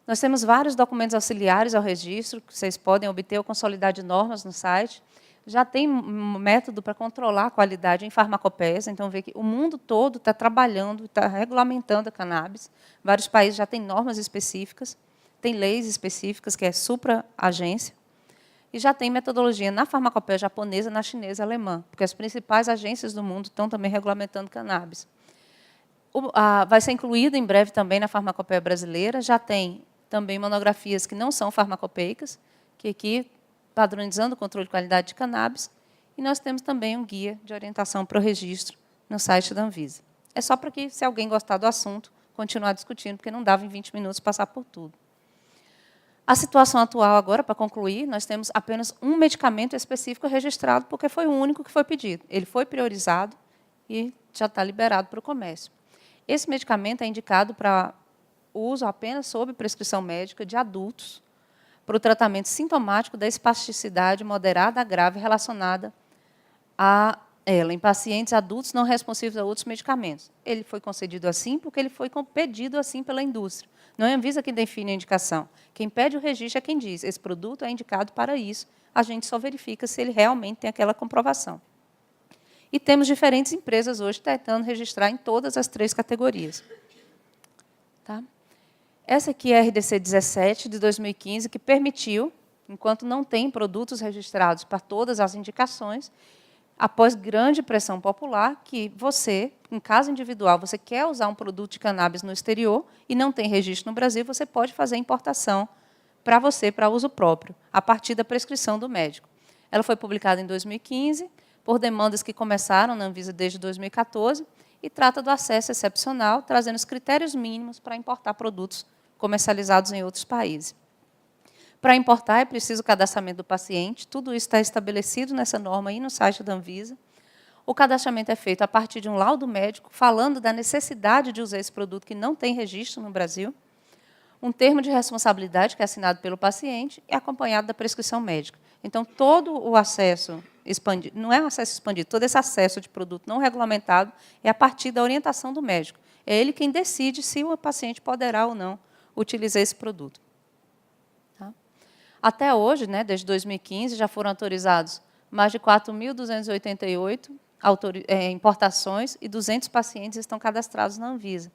[SPEAKER 3] Nós temos vários documentos auxiliares ao registro, que vocês podem obter ou consolidar de normas no site. Já tem um método para controlar a qualidade em farmacopeias, então vê que o mundo todo está trabalhando, está regulamentando a cannabis. Vários países já têm normas específicas, tem leis específicas, que é supra-agência, e já tem metodologia na farmacopeia japonesa, na chinesa e alemã, porque as principais agências do mundo estão também regulamentando cannabis. Vai ser incluído em breve também na farmacopeia brasileira, já tem também monografias que não são farmacopeicas, que aqui padronizando o controle de qualidade de cannabis, e nós temos também um guia de orientação para o registro no site da Anvisa. É só para que, se alguém gostar do assunto, continuar discutindo, porque não dava em 20 minutos passar por tudo. A situação atual agora, para concluir, nós temos apenas um medicamento específico registrado, porque foi o único que foi pedido. Ele foi priorizado e já está liberado para o comércio. Esse medicamento é indicado para uso apenas sob prescrição médica de adultos, para o tratamento sintomático da espasticidade moderada a grave relacionada a ela, em pacientes adultos não responsivos a outros medicamentos. Ele foi concedido assim porque ele foi pedido assim pela indústria. Não é a Anvisa quem define a indicação. Quem pede o registro é quem diz, esse produto é indicado para isso. A gente só verifica se ele realmente tem aquela comprovação. E temos diferentes empresas hoje tentando registrar em todas as 3 categorias. Tá? Essa aqui é a RDC 17, de 2015, que permitiu, enquanto não tem produtos registrados para todas as indicações, após grande pressão popular, que você, em caso individual, você quer usar um produto de cannabis no exterior e não tem registro no Brasil, você pode fazer importação para você, para uso próprio, a partir da prescrição do médico. Ela foi publicada em 2015, por demandas que começaram na Anvisa desde 2014, e trata do acesso excepcional, trazendo os critérios mínimos para importar produtos comercializados em outros países. Para importar, é preciso o cadastramento do paciente, tudo isso está estabelecido nessa norma aí no site da Anvisa. O cadastramento é feito a partir de um laudo médico, falando da necessidade de usar esse produto que não tem registro no Brasil, um termo de responsabilidade que é assinado pelo paciente e acompanhado da prescrição médica. Então, todo o acesso expandido, não é um acesso expandido, todo esse acesso de produto não regulamentado é a partir da orientação do médico. É ele quem decide se o paciente poderá ou não utilizar esse produto. Tá? Até hoje, né, desde 2015, já foram autorizados mais de 4.288 importações e 200 pacientes estão cadastrados na Anvisa.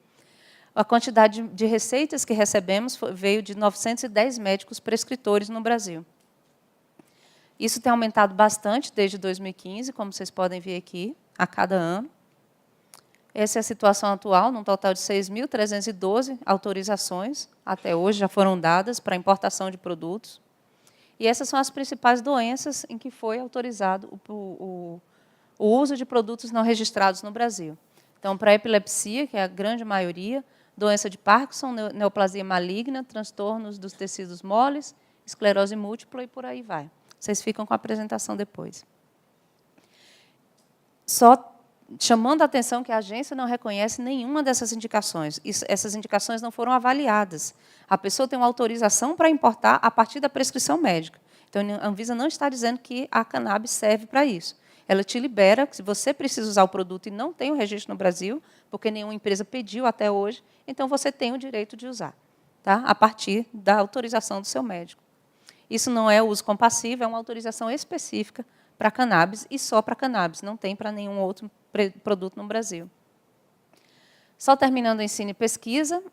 [SPEAKER 3] A quantidade de receitas que recebemos veio de 910 médicos prescritores no Brasil. Isso tem aumentado bastante desde 2015, como vocês podem ver aqui, a cada ano. Essa é a situação atual, num total de 6.312 autorizações, até hoje já foram dadas para importação de produtos. E essas são as principais doenças em que foi autorizado o uso de produtos não registrados no Brasil. Então, para a epilepsia, que é a grande maioria, doença de Parkinson, neoplasia maligna, transtornos dos tecidos moles, esclerose múltipla e por aí vai. Vocês ficam com a apresentação depois. Só chamando a atenção que a agência não reconhece nenhuma dessas indicações. Essas indicações não foram avaliadas. A pessoa tem uma autorização para importar a partir da prescrição médica. Então, a Anvisa não está dizendo que a cannabis serve para isso. Ela te libera, se você precisa usar o produto e não tem o registro no Brasil, porque nenhuma empresa pediu até hoje, então você tem o direito de usar, tá? A partir da autorização do seu médico. Isso não é uso compassivo, é uma autorização específica para cannabis e só para cannabis, não tem para nenhum outro produto no Brasil. Só terminando o ensino e pesquisa,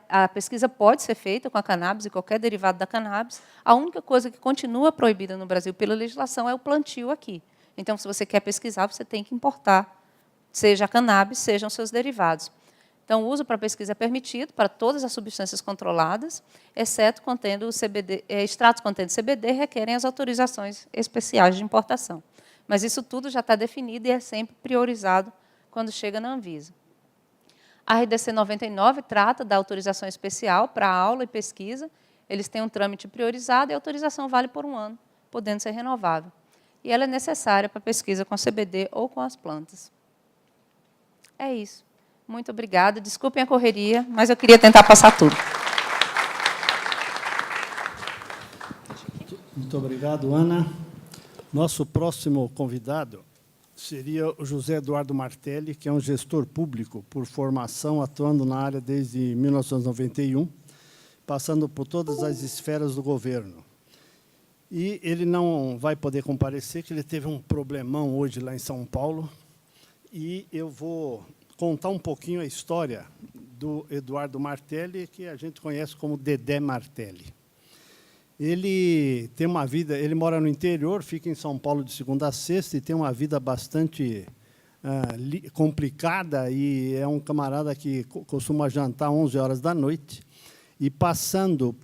[SPEAKER 3] a pesquisa pode ser feita com a cannabis e qualquer derivado da cannabis. A única coisa que continua proibida no Brasil pela legislação é o plantio aqui. Então, se você quer pesquisar, você tem que importar, seja a cannabis, sejam seus derivados. Então, o uso para pesquisa é permitido para todas as substâncias controladas, exceto contendo o CBD, extratos contendo CBD requerem as autorizações especiais de importação. Mas isso tudo já está definido e é sempre priorizado quando chega na Anvisa. A RDC 99 trata da autorização especial para aula e pesquisa. Eles têm um trâmite priorizado e a autorização vale por 1 ano, podendo ser renovável. E ela é necessária para pesquisa com CBD ou com as plantas. É isso. Muito obrigada. Desculpem a correria, mas eu queria tentar passar tudo.
[SPEAKER 1] Muito obrigado, Ana. Nosso próximo convidado seria o José Eduardo Martelli, que é um gestor público por formação, atuando na área desde 1991, passando por todas as esferas do governo. E ele não vai poder comparecer, que ele teve um problemão hoje lá em São Paulo, e eu vou contar um pouquinho a história do Eduardo Martelli, que a gente conhece como Dedé Martelli. Ele tem uma vida, ele mora no interior, fica em São Paulo de segunda a sexta e tem uma vida bastante complicada, e é um camarada que costuma jantar 11 horas da noite, e passando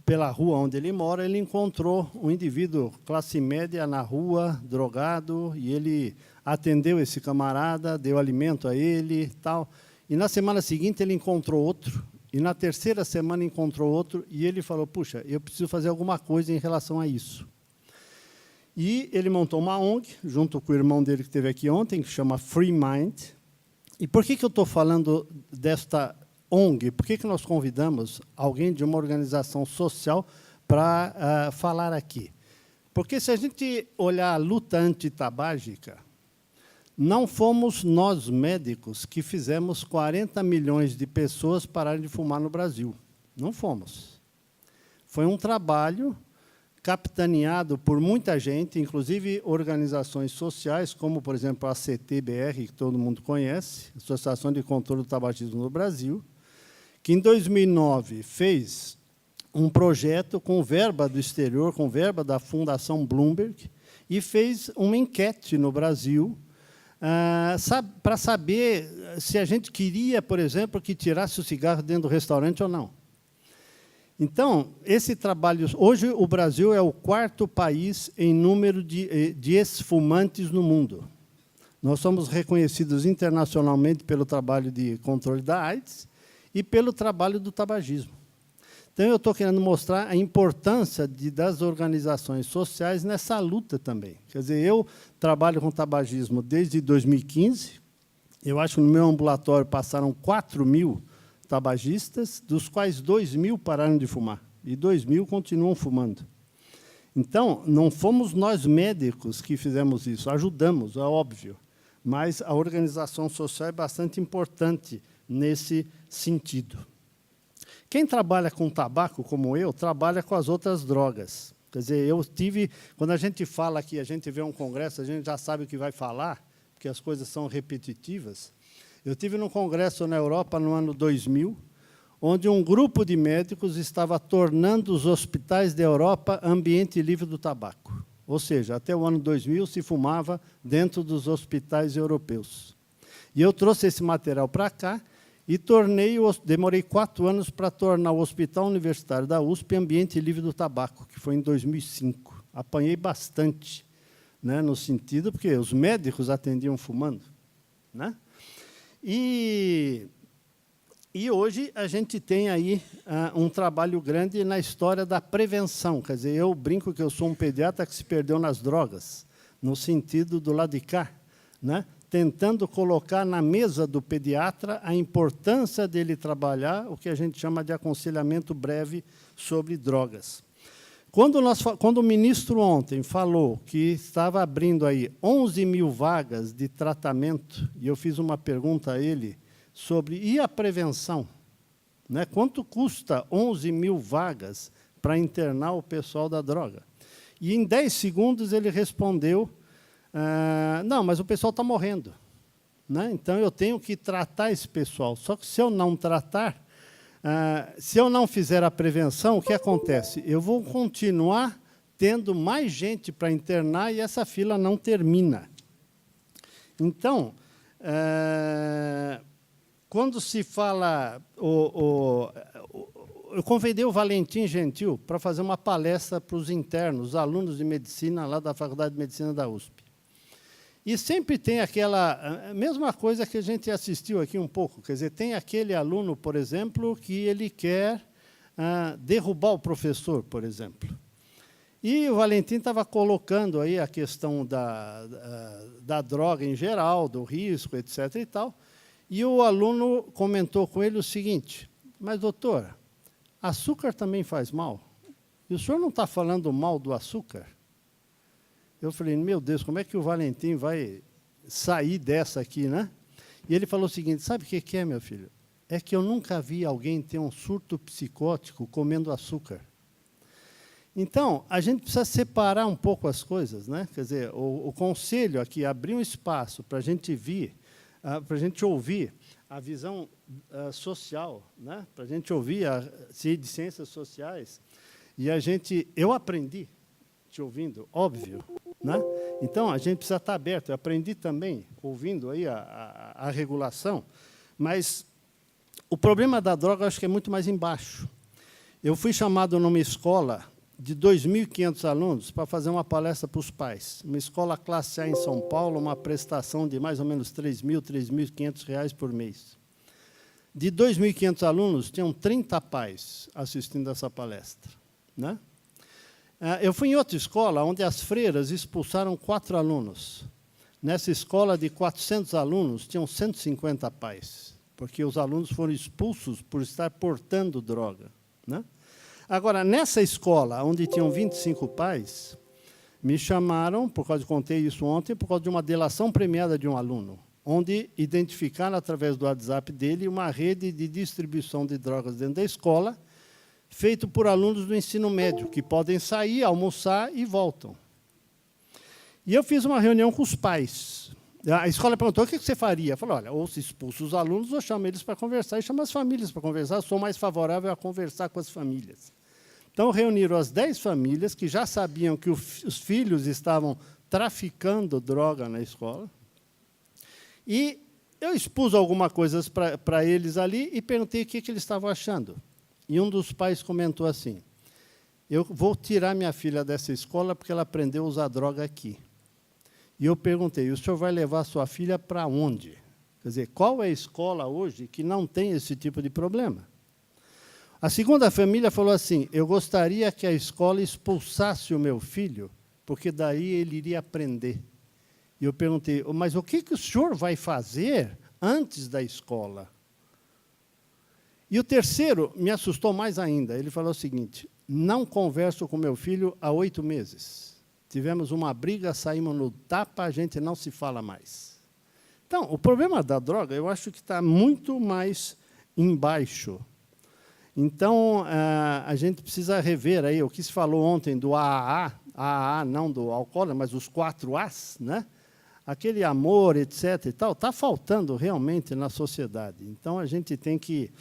[SPEAKER 1] pela rua onde ele mora, ele encontrou um indivíduo classe média na rua, drogado, e ele atendeu esse camarada, deu alimento a ele, tal. E na semana seguinte ele encontrou outro, e na terceira semana encontrou outro, e ele falou, puxa, eu preciso fazer alguma coisa em relação a isso. E ele montou uma ONG, junto com o irmão dele que esteve aqui ontem, que chama Free Mind. E por que eu estou falando desta ONG? Por que nós convidamos alguém de uma organização social para falar aqui? Porque, se a gente olhar a luta antitabágica, não fomos nós, médicos, que fizemos 40 milhões de pessoas pararem de fumar no Brasil. Não fomos. Foi um trabalho capitaneado por muita gente, inclusive organizações sociais, como, por exemplo, a CTBR, que todo mundo conhece, Associação de Controle do Tabagismo no Brasil, que, em 2009, fez um projeto com verba do exterior, com verba da Fundação Bloomberg, e fez uma enquete no Brasil para saber se a gente queria, por exemplo, que tirasse o cigarro dentro do restaurante ou não. Então, esse trabalho... Hoje, o Brasil é o 4º país em número de ex-fumantes no mundo. Nós somos reconhecidos internacionalmente pelo trabalho de controle da AIDS e pelo trabalho do tabagismo. Então, eu estou querendo mostrar a importância das organizações sociais nessa luta também. Quer dizer, eu trabalho com tabagismo desde 2015. Eu acho que no meu ambulatório passaram 4.000 tabagistas, dos quais 2.000 pararam de fumar, e 2.000 continuam fumando. Então, não fomos nós médicos que fizemos isso, ajudamos, é óbvio, mas a organização social é bastante importante nesse sentido. Quem trabalha com tabaco, como eu, trabalha com as outras drogas. Quer dizer, quando a gente fala aqui, a gente vê um congresso, a gente já sabe o que vai falar, porque as coisas são repetitivas. Eu estive num congresso na Europa no ano 2000, onde um grupo de médicos estava tornando os hospitais da Europa ambiente livre do tabaco. Ou seja, até o ano 2000 se fumava dentro dos hospitais europeus. E eu trouxe esse material para cá e demorei 4 anos para tornar o Hospital Universitário da USP ambiente livre do tabaco, que foi em 2005. Apanhei bastante, né, no sentido, porque os médicos atendiam fumando, né? E hoje a gente tem aí um trabalho grande na história da prevenção. Quer dizer, eu brinco que eu sou um pediatra que se perdeu nas drogas, no sentido do lado de cá, né? Tentando colocar na mesa do pediatra a importância dele trabalhar o que a gente chama de aconselhamento breve sobre drogas. Quando o ministro ontem falou que estava abrindo aí 11.000 vagas de tratamento, e eu fiz uma pergunta a ele sobre, e a prevenção? Né? Quanto custa 11.000 vagas para internar o pessoal da droga? E, em 10 segundos, ele respondeu, não, mas o pessoal está morrendo, né? Então, eu tenho que tratar esse pessoal. Só que, se eu não tratar, se eu não fizer a prevenção, o que acontece? Eu vou continuar tendo mais gente para internar e essa fila não termina. Então, quando se fala... eu convidei o Valentim Gentil para fazer uma palestra para os internos, os alunos de medicina lá da Faculdade de Medicina da USP. E sempre tem aquela mesma coisa que a gente assistiu aqui um pouco, quer dizer, tem aquele aluno, por exemplo, que ele quer derrubar o professor, por exemplo. E o Valentim estava colocando aí a questão da droga em geral, do risco, etc. e tal, e o aluno comentou com ele o seguinte: mas, doutor, açúcar também faz mal? E o senhor não está falando mal do açúcar? Eu falei, meu Deus, como é que o Valentim vai sair dessa aqui, né? E ele falou o seguinte: sabe o que é, meu filho? É que eu nunca vi alguém ter um surto psicótico comendo açúcar. Então, a gente precisa separar um pouco as coisas, né? Quer dizer, o conselho aqui, abrir um espaço para a gente para a gente ouvir a visão social, né? Para a gente ouvir de ciências sociais. E eu aprendi te ouvindo, óbvio, né? Então, a gente precisa estar aberto. Eu aprendi também, ouvindo aí a regulação, mas o problema da droga, eu acho que é muito mais embaixo. Eu fui chamado numa escola de 2.500 alunos para fazer uma palestra para os pais. Uma escola classe A em São Paulo, uma prestação de mais ou menos R$3.000, R$3.500 por mês. De 2.500 alunos, tinham 30 pais assistindo essa palestra, né? Eu fui em outra escola, onde as freiras expulsaram 4 alunos. Nessa escola de 400 alunos, tinham 150 pais, porque os alunos foram expulsos por estar portando droga, né? Agora, nessa escola, onde tinham 25 pais, me chamaram, contei isso ontem, por causa de uma delação premiada de um aluno, onde identificaram, através do WhatsApp dele, uma rede de distribuição de drogas dentro da escola, feito por alunos do ensino médio, que podem sair, almoçar e voltam. E eu fiz uma reunião com os pais. A escola perguntou, o que você faria? Eu falei, olha, ou se expulsa os alunos, ou chama eles para conversar, e chama as famílias para conversar. Eu sou mais favorável a conversar com as famílias. Então, reuniram as 10 famílias que já sabiam que os filhos estavam traficando droga na escola. E eu expus algumas coisas para eles ali e perguntei o que eles estavam achando. E um dos pais comentou assim: eu vou tirar minha filha dessa escola porque ela aprendeu a usar droga aqui. E eu perguntei, o senhor vai levar sua filha para onde? Quer dizer, qual é a escola hoje que não tem esse tipo de problema? A segunda família falou assim, eu gostaria que a escola expulsasse o meu filho, porque daí ele iria aprender. E eu perguntei, mas o que o senhor vai fazer antes da escola? E o terceiro me assustou mais ainda. Ele falou o seguinte, não converso com meu filho há 8 meses. Tivemos uma briga, saímos no tapa, a gente não se fala mais. Então, o problema da droga, eu acho que está muito mais embaixo. Então, a gente precisa rever aí o que se falou ontem do AAA não do álcool, mas os 4 As, né? Aquele amor, etc. e tal, está faltando realmente na sociedade. Então, a gente tem que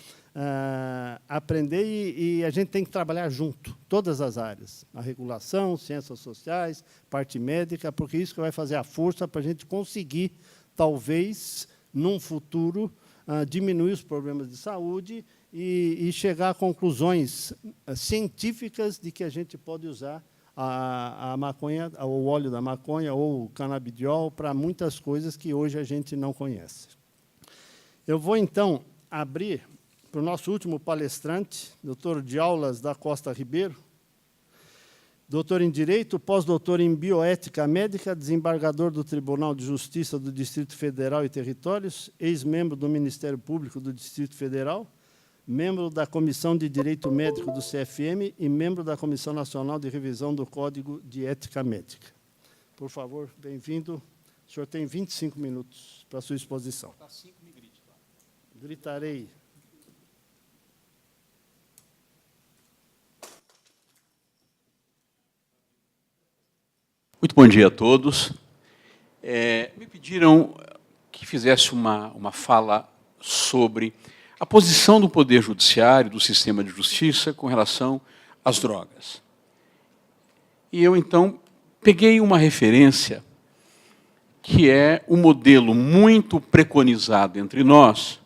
[SPEAKER 1] aprender e a gente tem que trabalhar junto, todas as áreas. A regulação, ciências sociais, parte médica, porque isso que vai fazer a força para a gente conseguir, talvez, num futuro, diminuir os problemas de saúde e chegar a conclusões científicas de que a gente pode usar a maconha, o óleo da maconha ou o canabidiol para muitas coisas que hoje a gente não conhece. Eu vou, então, abrir para o nosso último palestrante, doutor Diaulas da Costa Ribeiro, doutor em Direito, pós-doutor em Bioética Médica, desembargador do Tribunal de Justiça do Distrito Federal e Territórios, ex-membro do Ministério Público do Distrito Federal, membro da Comissão de Direito Médico do CFM e membro da Comissão Nacional de Revisão do Código de Ética Médica. Por favor, bem-vindo. O senhor tem 25 minutos para a sua exposição. Gritarei.
[SPEAKER 4] Muito bom dia a todos. Me pediram que fizesse uma fala sobre a posição do Poder Judiciário, do sistema de justiça, com relação às drogas. E eu, então, peguei uma referência que é um modelo muito preconizado entre nós,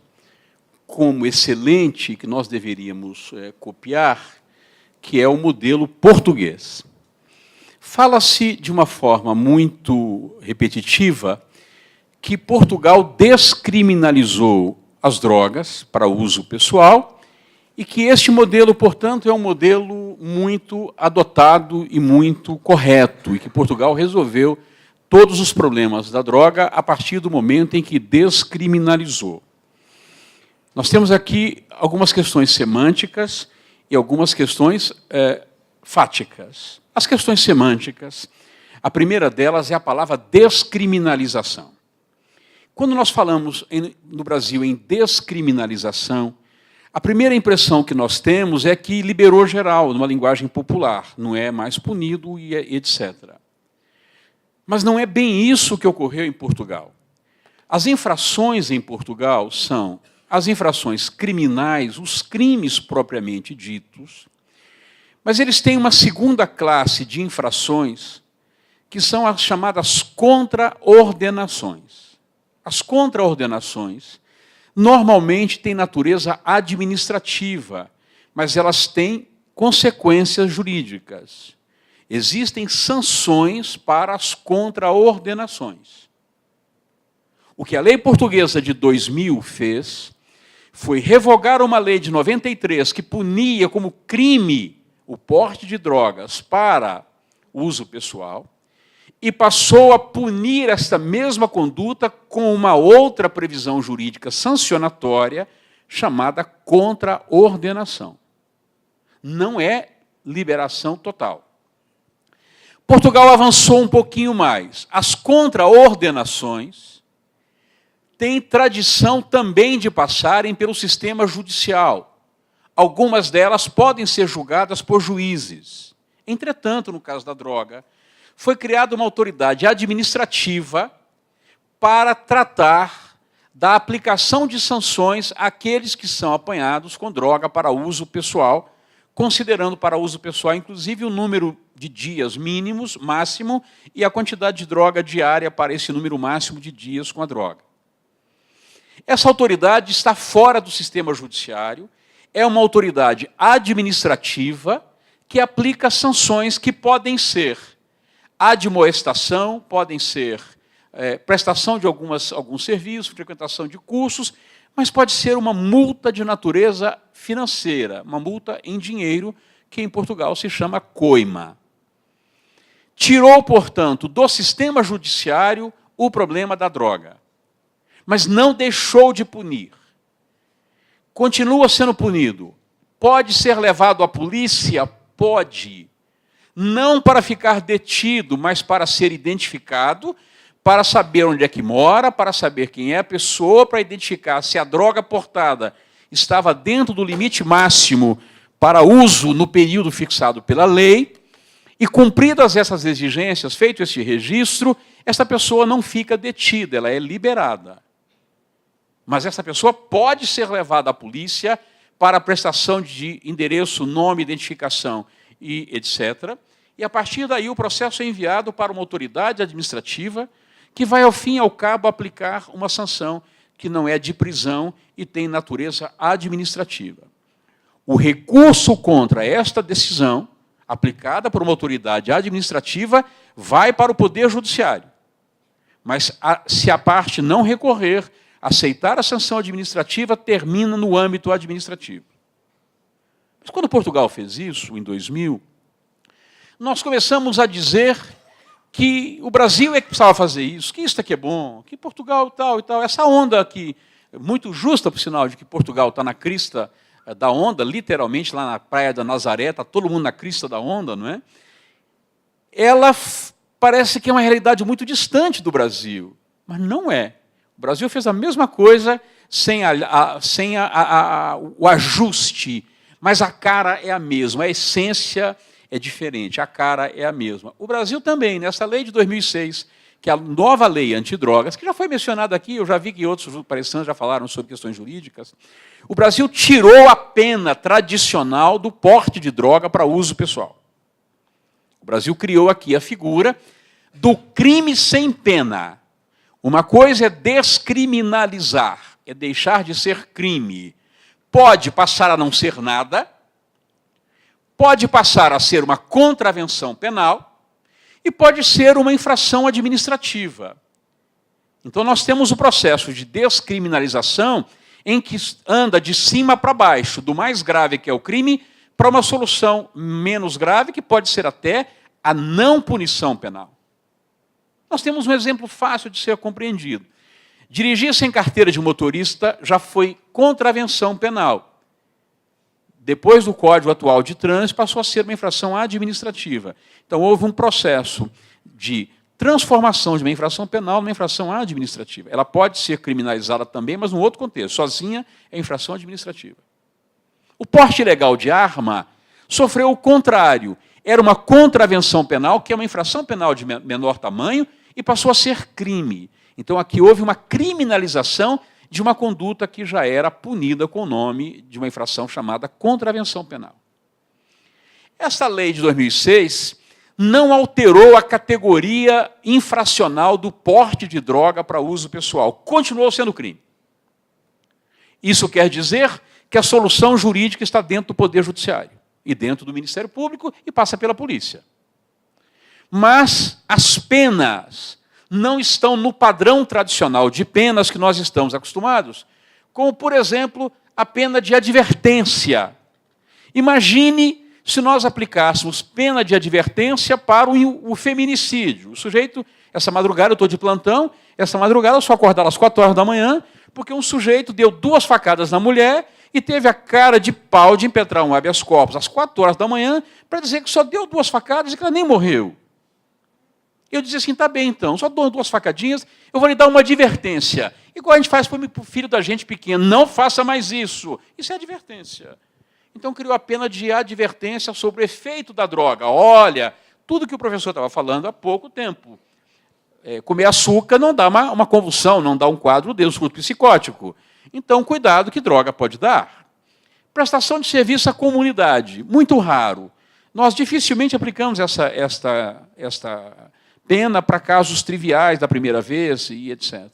[SPEAKER 4] como excelente, que nós deveríamos copiar, que é o modelo português. Fala-se de uma forma muito repetitiva que Portugal descriminalizou as drogas para uso pessoal e que este modelo, portanto, é um modelo muito adotado e muito correto, e que Portugal resolveu todos os problemas da droga a partir do momento em que descriminalizou. Nós temos aqui algumas questões semânticas e algumas questões fáticas. As questões semânticas, a primeira delas é a palavra descriminalização. Quando nós falamos no Brasil em descriminalização, a primeira impressão que nós temos é que liberou geral, numa linguagem popular, não é mais punido e etc. Mas não é bem isso que ocorreu em Portugal. As infrações em Portugal são as infrações criminais, os crimes propriamente ditos, mas eles têm uma segunda classe de infrações, que são as chamadas contraordenações. As contraordenações normalmente têm natureza administrativa, mas elas têm consequências jurídicas. Existem sanções para as contraordenações. O que a lei portuguesa de 2000 fez foi revogar uma lei de 93 que punia como crime o porte de drogas para uso pessoal e passou a punir esta mesma conduta com uma outra previsão jurídica sancionatória chamada contraordenação. Não é liberação total. Portugal avançou um pouquinho mais. As contraordenações têm tradição também de passarem pelo sistema judicial. Algumas delas podem ser julgadas por juízes. Entretanto, no caso da droga, foi criada uma autoridade administrativa para tratar da aplicação de sanções àqueles que são apanhados com droga para uso pessoal, considerando para uso pessoal, inclusive, o número de dias mínimos, máximo, e a quantidade de droga diária para esse número máximo de dias com a droga. Essa autoridade está fora do sistema judiciário, é uma autoridade administrativa que aplica sanções que podem ser admoestação, podem ser prestação de alguns serviços, frequentação de cursos, mas pode ser uma multa de natureza financeira, uma multa em dinheiro, que em Portugal se chama coima. Tirou, portanto, do sistema judiciário o problema da droga, mas não deixou de punir. Continua sendo punido. Pode ser levado à polícia? Pode. Não para ficar detido, mas para ser identificado, para saber onde é que mora, para saber quem é a pessoa, para identificar se a droga portada estava dentro do limite máximo para uso no período fixado pela lei, e cumpridas essas exigências, feito esse registro, essa pessoa não fica detida, ela é liberada. Mas essa pessoa pode ser levada à polícia para a prestação de endereço, nome, identificação e etc. E, a partir daí, o processo é enviado para uma autoridade administrativa que vai, ao fim e ao cabo, aplicar uma sanção que não é de prisão e tem natureza administrativa. O recurso contra esta decisão, aplicada por uma autoridade administrativa, vai para o Poder Judiciário. Mas, se a parte não recorrer, aceitar a sanção administrativa, termina no âmbito administrativo. Mas quando Portugal fez isso, em 2000, nós começamos a dizer que o Brasil é que precisava fazer isso, que isso aqui é bom, que Portugal tal e tal. Essa onda aqui, muito justa, por sinal, de que Portugal está na crista da onda, literalmente lá na Praia da Nazaré, está todo mundo na crista da onda, não é? Ela parece que é uma realidade muito distante do Brasil, mas não é. O Brasil fez a mesma coisa sem o ajuste, mas a cara é a mesma, a essência é diferente, a cara é a mesma. O Brasil também, nessa lei de 2006, que é a nova lei antidrogas, que já foi mencionada aqui, eu já vi que outros palestrantes já falaram sobre questões jurídicas, o Brasil tirou a pena tradicional do porte de droga para uso pessoal. O Brasil criou aqui a figura do crime sem pena. Uma coisa é descriminalizar, é deixar de ser crime. Pode passar a não ser nada, pode passar a ser uma contravenção penal e pode ser uma infração administrativa. Então, nós temos o processo de descriminalização em que anda de cima para baixo, do mais grave, que é o crime, para uma solução menos grave, que pode ser até a não punição penal. Nós temos um exemplo fácil de ser compreendido. Dirigir sem carteira de motorista já foi contravenção penal. Depois do Código atual de Trânsito, passou a ser uma infração administrativa. Então, houve um processo de transformação de uma infração penal numa infração administrativa. Ela pode ser criminalizada também, mas num outro contexto. Sozinha é infração administrativa. O porte ilegal de arma sofreu o contrário. Era uma contravenção penal, que é uma infração penal de menor tamanho, e passou a ser crime. Então, aqui houve uma criminalização de uma conduta que já era punida com o nome de uma infração chamada contravenção penal. Essa lei de 2006 não alterou a categoria infracional do porte de droga para uso pessoal. Continuou sendo crime. Isso quer dizer que a solução jurídica está dentro do Poder Judiciário e dentro do Ministério Público e passa pela polícia. Mas as penas não estão no padrão tradicional de penas que nós estamos acostumados, como, por exemplo, a pena de advertência. Imagine se nós aplicássemos pena de advertência para o feminicídio. O sujeito, essa madrugada, eu estou de plantão, essa madrugada eu só acordar às 4 horas da manhã, porque um sujeito deu 2 facadas na mulher e teve a cara de pau de impetrar um habeas corpus às 4 horas da manhã para dizer que só deu 2 facadas e que ela nem morreu. Eu dizia assim, tá bem então, só dou 2 facadinhas, eu vou lhe dar uma advertência. Igual a gente faz para o filho da gente pequeno, não faça mais isso. Isso é advertência. Então, criou a pena de advertência sobre o efeito da droga. Olha, tudo que o professor estava falando há pouco tempo. Comer açúcar não dá uma convulsão, não dá um quadro de surto psicótico. Então, cuidado que droga pode dar. Prestação de serviço à comunidade, muito raro. Nós dificilmente aplicamos esta pena para casos triviais da primeira vez e etc.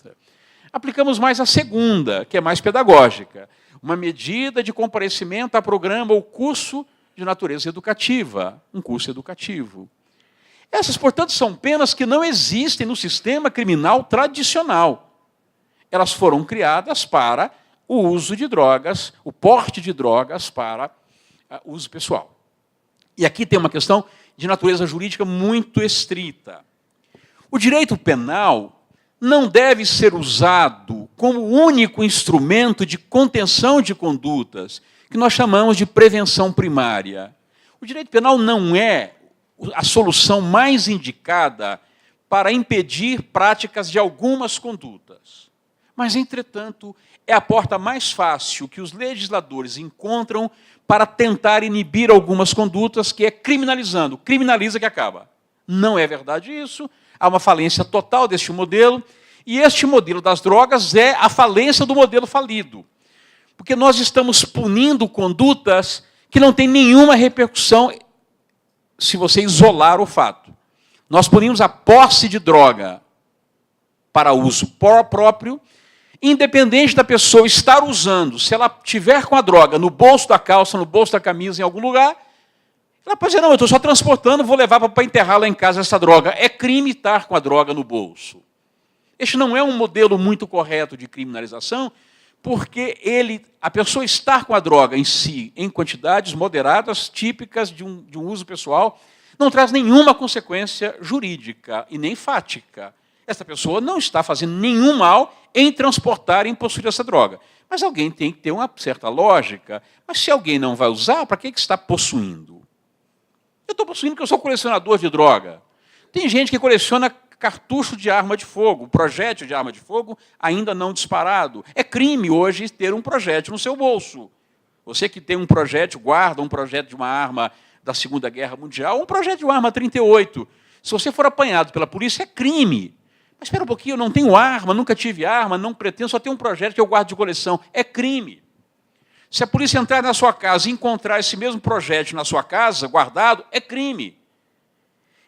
[SPEAKER 4] Aplicamos mais a segunda, que é mais pedagógica. Uma medida de comparecimento a programa ou curso de natureza educativa, um curso educativo. Essas, portanto, são penas que não existem no sistema criminal tradicional. Elas foram criadas para o uso de drogas, o porte de drogas para uso pessoal. E aqui tem uma questão de natureza jurídica muito estrita. O direito penal não deve ser usado como único instrumento de contenção de condutas, que nós chamamos de prevenção primária. O direito penal não é a solução mais indicada para impedir práticas de algumas condutas. Mas, entretanto, é a porta mais fácil que os legisladores encontram para tentar inibir algumas condutas, que é criminalizando. Criminaliza que acaba. Não é verdade isso. Há uma falência total deste modelo, e este modelo das drogas é a falência do modelo falido. Porque nós estamos punindo condutas que não têm nenhuma repercussão se você isolar o fato. Nós punimos a posse de droga para uso próprio, independente da pessoa estar usando. Se ela tiver com a droga no bolso da calça, no bolso da camisa, em algum lugar, ela pode dizer, não, eu estou só transportando, vou levar para enterrar lá em casa essa droga. É crime estar com a droga no bolso. Este não é um modelo muito correto de criminalização, porque a pessoa estar com a droga em si, em quantidades moderadas, típicas de um uso pessoal, não traz nenhuma consequência jurídica e nem fática. Essa pessoa não está fazendo nenhum mal em transportar e em possuir essa droga. Mas alguém tem que ter uma certa lógica. Mas se alguém não vai usar, para que está possuindo? Eu estou possuindo porque eu sou colecionador de droga. Tem gente que coleciona cartucho de arma de fogo, projétil de arma de fogo ainda não disparado. É crime hoje ter um projétil no seu bolso. Você que tem um projétil, guarda um projétil de uma arma da Segunda Guerra Mundial, ou um projétil de uma arma 38. Se você for apanhado pela polícia, é crime. Mas espera um pouquinho, eu não tenho arma, nunca tive arma, não pretendo, só tenho um projétil que eu guardo de coleção. É crime. Se a polícia entrar na sua casa e encontrar esse mesmo projétil na sua casa, guardado, é crime.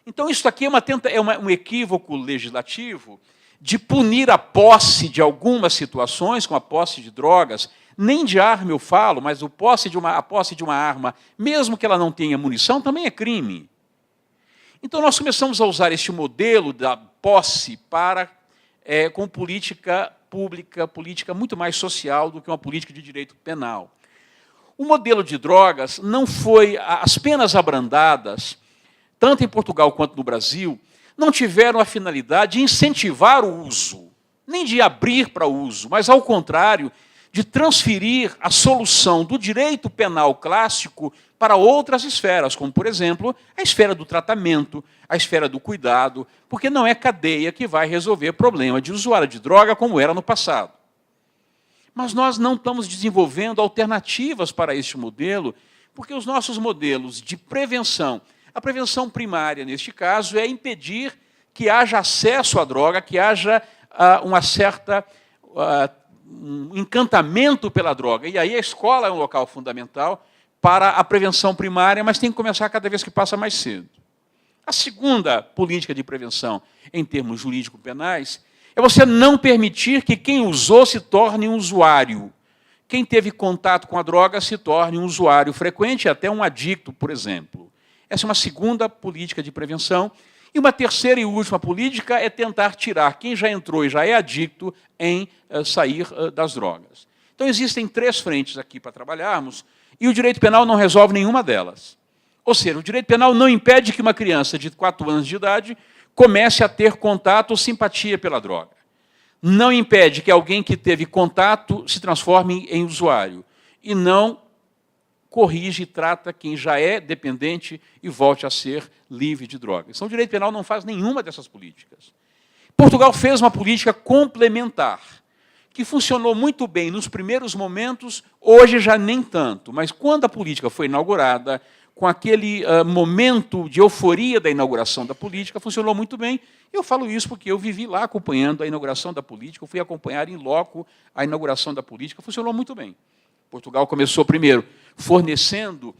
[SPEAKER 4] Então, isso aqui um equívoco legislativo de punir a posse de algumas situações, como a posse de drogas, nem de arma eu falo, mas a posse de uma arma, mesmo que ela não tenha munição, também é crime. Então, nós começamos a usar este modelo da posse com política pública, política muito mais social do que uma política de direito penal. O modelo de drogas não foi... As penas abrandadas, tanto em Portugal quanto no Brasil, não tiveram a finalidade de incentivar o uso, nem de abrir para o uso, mas, ao contrário, de transferir a solução do direito penal clássico para outras esferas, como, por exemplo, a esfera do tratamento, a esfera do cuidado, porque não é cadeia que vai resolver problema de usuário de droga como era no passado. Mas nós não estamos desenvolvendo alternativas para este modelo, porque os nossos modelos de prevenção, a prevenção primária, neste caso, é impedir que haja acesso à droga, que haja um encantamento pela droga. E aí a escola é um local fundamental para a prevenção primária, mas tem que começar cada vez que passa mais cedo. A segunda política de prevenção, em termos jurídico-penais, é você não permitir que quem usou se torne um usuário. Quem teve contato com a droga se torne um usuário frequente, até um adicto, por exemplo. Essa é uma segunda política de prevenção. E uma terceira e última política é tentar tirar quem já entrou e já é adicto em sair das drogas. Então, existem 3 frentes aqui para trabalharmos, e o direito penal não resolve nenhuma delas. Ou seja, o direito penal não impede que uma criança de 4 anos de idade comece a ter contato ou simpatia pela droga. Não impede que alguém que teve contato se transforme em usuário. E não corrige e trata quem já é dependente e volte a ser livre de drogas. Então, o direito penal não faz nenhuma dessas políticas. Portugal fez uma política complementar, que funcionou muito bem nos primeiros momentos, hoje já nem tanto. Mas, quando a política foi inaugurada, com aquele momento de euforia da inauguração da política, funcionou muito bem. Eu falo isso porque eu vivi lá acompanhando a inauguração da política, eu fui acompanhar em loco a inauguração da política, funcionou muito bem. Portugal começou primeiro fornecendo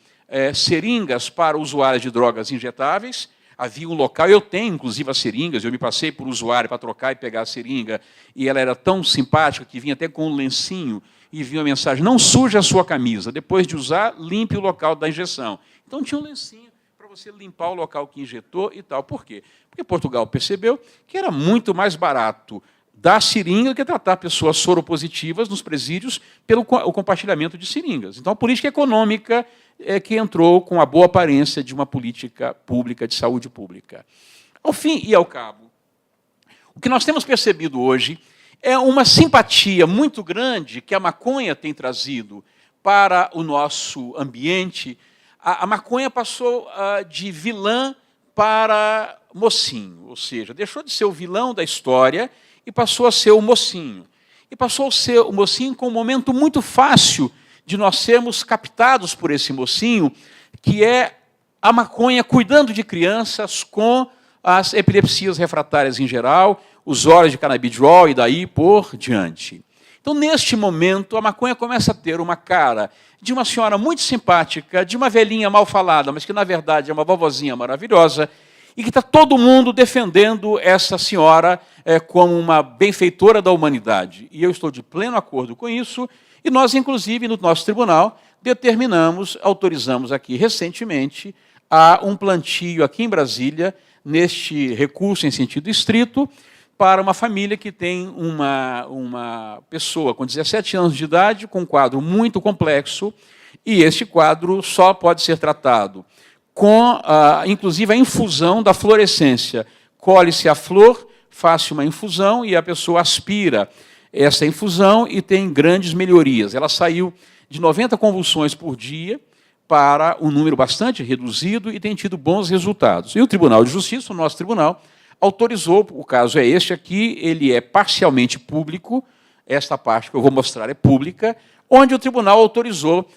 [SPEAKER 4] seringas para usuários de drogas injetáveis. Havia um local, eu tenho inclusive as seringas, eu me passei por usuário para trocar e pegar a seringa, e ela era tão simpática que vinha até com um lencinho e vinha uma mensagem: não suje a sua camisa, depois de usar, limpe o local da injeção. Então tinha um lencinho para você limpar o local que injetou e tal. Por quê? Porque Portugal percebeu que era muito mais barato dar seringa do que tratar pessoas soropositivas nos presídios pelo compartilhamento de seringas. Então, a política econômica é que entrou com a boa aparência de uma política pública, de saúde pública. Ao fim e ao cabo, o que nós temos percebido hoje é uma simpatia muito grande que a maconha tem trazido para o nosso ambiente. A maconha passou de vilã para mocinho, ou seja, deixou de ser o vilão da história e passou a ser o mocinho. E passou a ser o mocinho com um momento muito fácil de nós sermos captados por esse mocinho, que é a maconha cuidando de crianças com as epilepsias refratárias em geral, os óleos de canabidiol e daí por diante. Então, neste momento, a maconha começa a ter uma cara de uma senhora muito simpática, de uma velhinha mal falada, mas que, na verdade, é uma vovozinha maravilhosa, e que está todo mundo defendendo essa senhora como uma benfeitora da humanidade. E eu estou de pleno acordo com isso, e nós, inclusive, no nosso tribunal, autorizamos aqui recentemente um plantio aqui em Brasília, neste recurso em sentido estrito, para uma família que tem uma pessoa com 17 anos de idade, com um quadro muito complexo, e este quadro só pode ser tratado com, inclusive, a infusão da fluorescência. Colhe-se a flor, faz-se uma infusão e a pessoa aspira essa infusão e tem grandes melhorias. Ela saiu de 90 convulsões por dia para um número bastante reduzido e tem tido bons resultados. E o Tribunal de Justiça, o nosso tribunal, autorizou, o caso é este aqui, ele é parcialmente público, esta parte que eu vou mostrar é pública, onde o tribunal autorizou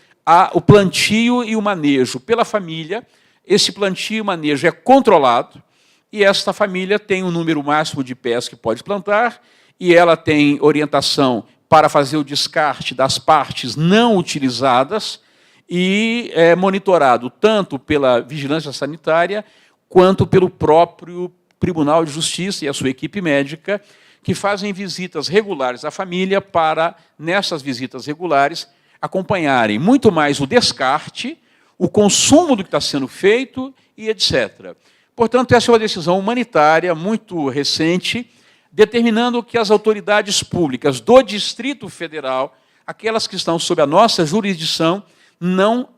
[SPEAKER 4] o plantio e o manejo pela família. Esse plantio e manejo é controlado, e esta família tem um número máximo de pés que pode plantar, e ela tem orientação para fazer o descarte das partes não utilizadas, e é monitorado tanto pela vigilância sanitária, quanto pelo próprio Tribunal de Justiça e a sua equipe médica, que fazem visitas regulares à família para, nessas visitas regulares, acompanharem muito mais o descarte, o consumo do que está sendo feito e etc. Portanto, essa é uma decisão humanitária muito recente, determinando que as autoridades públicas do Distrito Federal, aquelas que estão sob a nossa jurisdição, não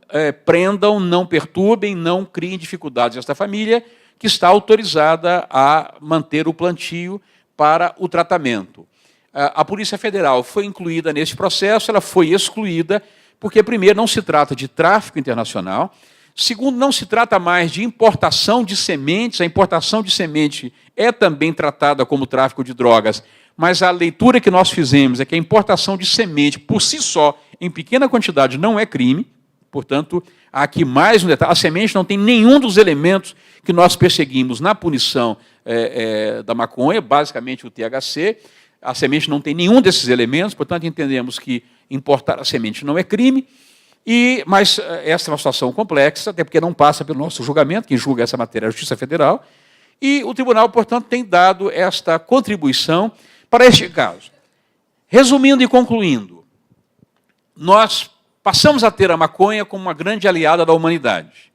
[SPEAKER 4] prendam, não perturbem, não criem dificuldades a esta família, que está autorizada a manter o plantio para o tratamento. A Polícia Federal foi incluída nesse processo, ela foi excluída, porque, primeiro, não se trata de tráfico internacional, segundo, não se trata mais de importação de sementes, a importação de semente é também tratada como tráfico de drogas, mas a leitura que nós fizemos é que a importação de semente, por si só, em pequena quantidade, não é crime, portanto, há aqui mais um detalhe, a semente não tem nenhum dos elementos que nós perseguimos na punição da maconha, basicamente o THC, a semente não tem nenhum desses elementos, portanto, entendemos que importar a semente não é crime, mas essa é uma situação complexa, até porque não passa pelo nosso julgamento, quem julga essa matéria é a Justiça Federal, e o tribunal, portanto, tem dado esta contribuição para este caso. Resumindo e concluindo, nós passamos a ter a maconha como uma grande aliada da humanidade.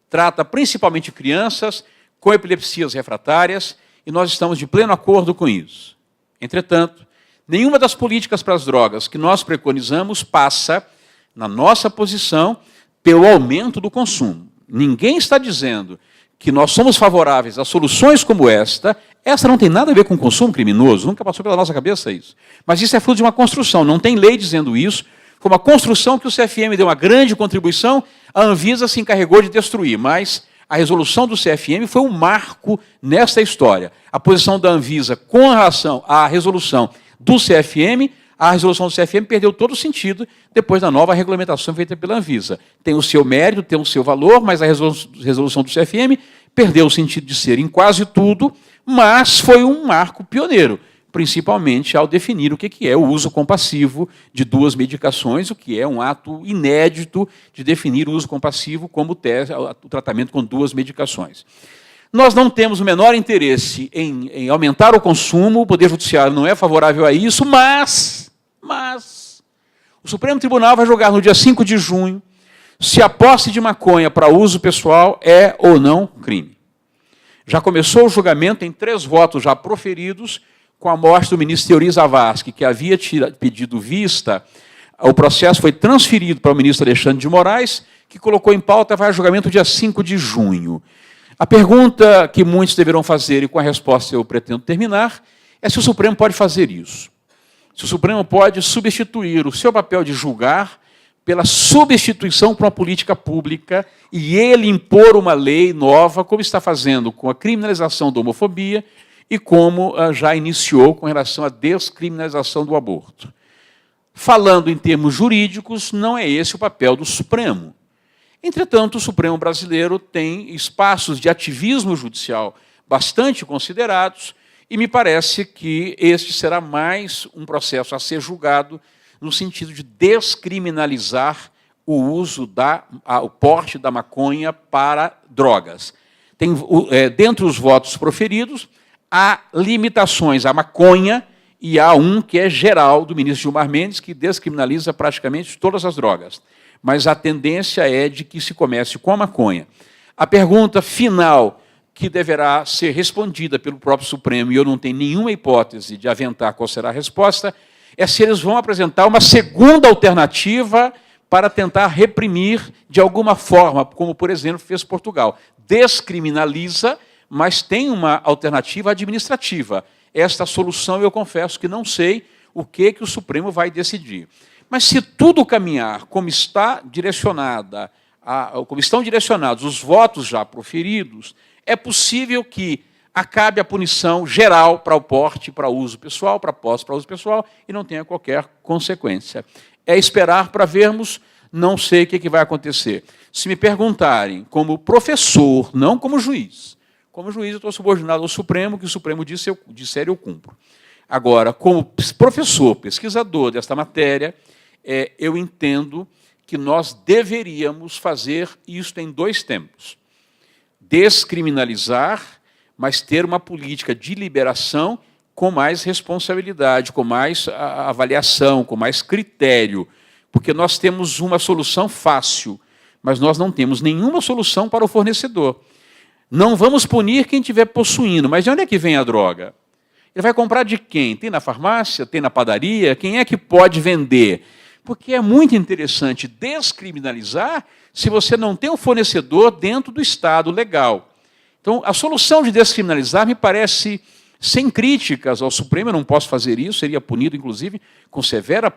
[SPEAKER 4] Trata principalmente crianças com epilepsias refratárias, e nós estamos de pleno acordo com isso. Entretanto, nenhuma das políticas para as drogas que nós preconizamos passa, na nossa posição, pelo aumento do consumo. Ninguém está dizendo que nós somos favoráveis a soluções como esta não tem nada a ver com consumo criminoso, nunca passou pela nossa cabeça isso. Mas isso é fruto de uma construção, não tem lei dizendo isso, foi uma construção que o CFM deu uma grande contribuição, a Anvisa se encarregou de destruir, mas a resolução do CFM foi um marco nesta história. A posição da Anvisa com relação à resolução do CFM, a resolução do CFM perdeu todo o sentido depois da nova regulamentação feita pela Anvisa. Tem o seu mérito, tem o seu valor, mas a resolução do CFM perdeu o sentido de ser em quase tudo, mas foi um marco pioneiro, principalmente ao definir o que é o uso compassivo de duas medicações, o que é um ato inédito de definir o uso compassivo como o tratamento com duas medicações. Nós não temos o menor interesse em aumentar o consumo, o Poder Judiciário não é favorável a isso, mas o Supremo Tribunal vai julgar no dia 5 de junho se a posse de maconha para uso pessoal é ou não crime. Já começou o julgamento em 3 votos já proferidos, com a morte do ministro Teori Zavascki, que havia pedido vista, o processo foi transferido para o ministro Alexandre de Moraes, que colocou em pauta, vai a julgamento dia 5 de junho. A pergunta que muitos deverão fazer, e com a resposta eu pretendo terminar, é se o Supremo pode fazer isso. Se o Supremo pode substituir o seu papel de julgar pela substituição por uma política pública e ele impor uma lei nova, como está fazendo com a criminalização da homofobia e como já iniciou com relação à descriminalização do aborto. Falando em termos jurídicos, não é esse o papel do Supremo. Entretanto, o Supremo brasileiro tem espaços de ativismo judicial bastante considerados e me parece que este será mais um processo a ser julgado no sentido de descriminalizar o uso o porte da maconha para drogas. Tem, dentre os votos proferidos, há limitações à maconha e há um que é geral, do ministro Gilmar Mendes, que descriminaliza praticamente todas as drogas. Mas a tendência é de que se comece com a maconha. A pergunta final, que deverá ser respondida pelo próprio Supremo, e eu não tenho nenhuma hipótese de aventar qual será a resposta, é se eles vão apresentar uma segunda alternativa para tentar reprimir de alguma forma, como, por exemplo, fez Portugal. Descriminaliza, mas tem uma alternativa administrativa. Esta solução, eu confesso que não sei o que o Supremo vai decidir. Mas se tudo caminhar como estão direcionados os votos já proferidos, é possível que acabe a punição geral para o porte, para uso pessoal, para posse, para uso pessoal, e não tenha qualquer consequência. É esperar para vermos, não sei o que vai acontecer. Se me perguntarem, como professor, não como juiz, eu estou subordinado ao Supremo, que o Supremo disser eu cumpro. Agora, como professor, pesquisador desta matéria, eu entendo que nós deveríamos fazer isto em 2 tempos. descriminalizar, mas ter uma política de liberação com mais responsabilidade, com mais avaliação, com mais critério, porque nós temos uma solução fácil, mas nós não temos nenhuma solução para o fornecedor. Não vamos punir quem estiver possuindo, mas de onde é que vem a droga? Ele vai comprar de quem? Tem na farmácia? Tem na padaria? Quem é que pode vender? Porque é muito interessante descriminalizar se você não tem um fornecedor dentro do Estado legal. Então, a solução de descriminalizar me parece, sem críticas ao Supremo, eu não posso fazer isso, seria punido, inclusive, com severa,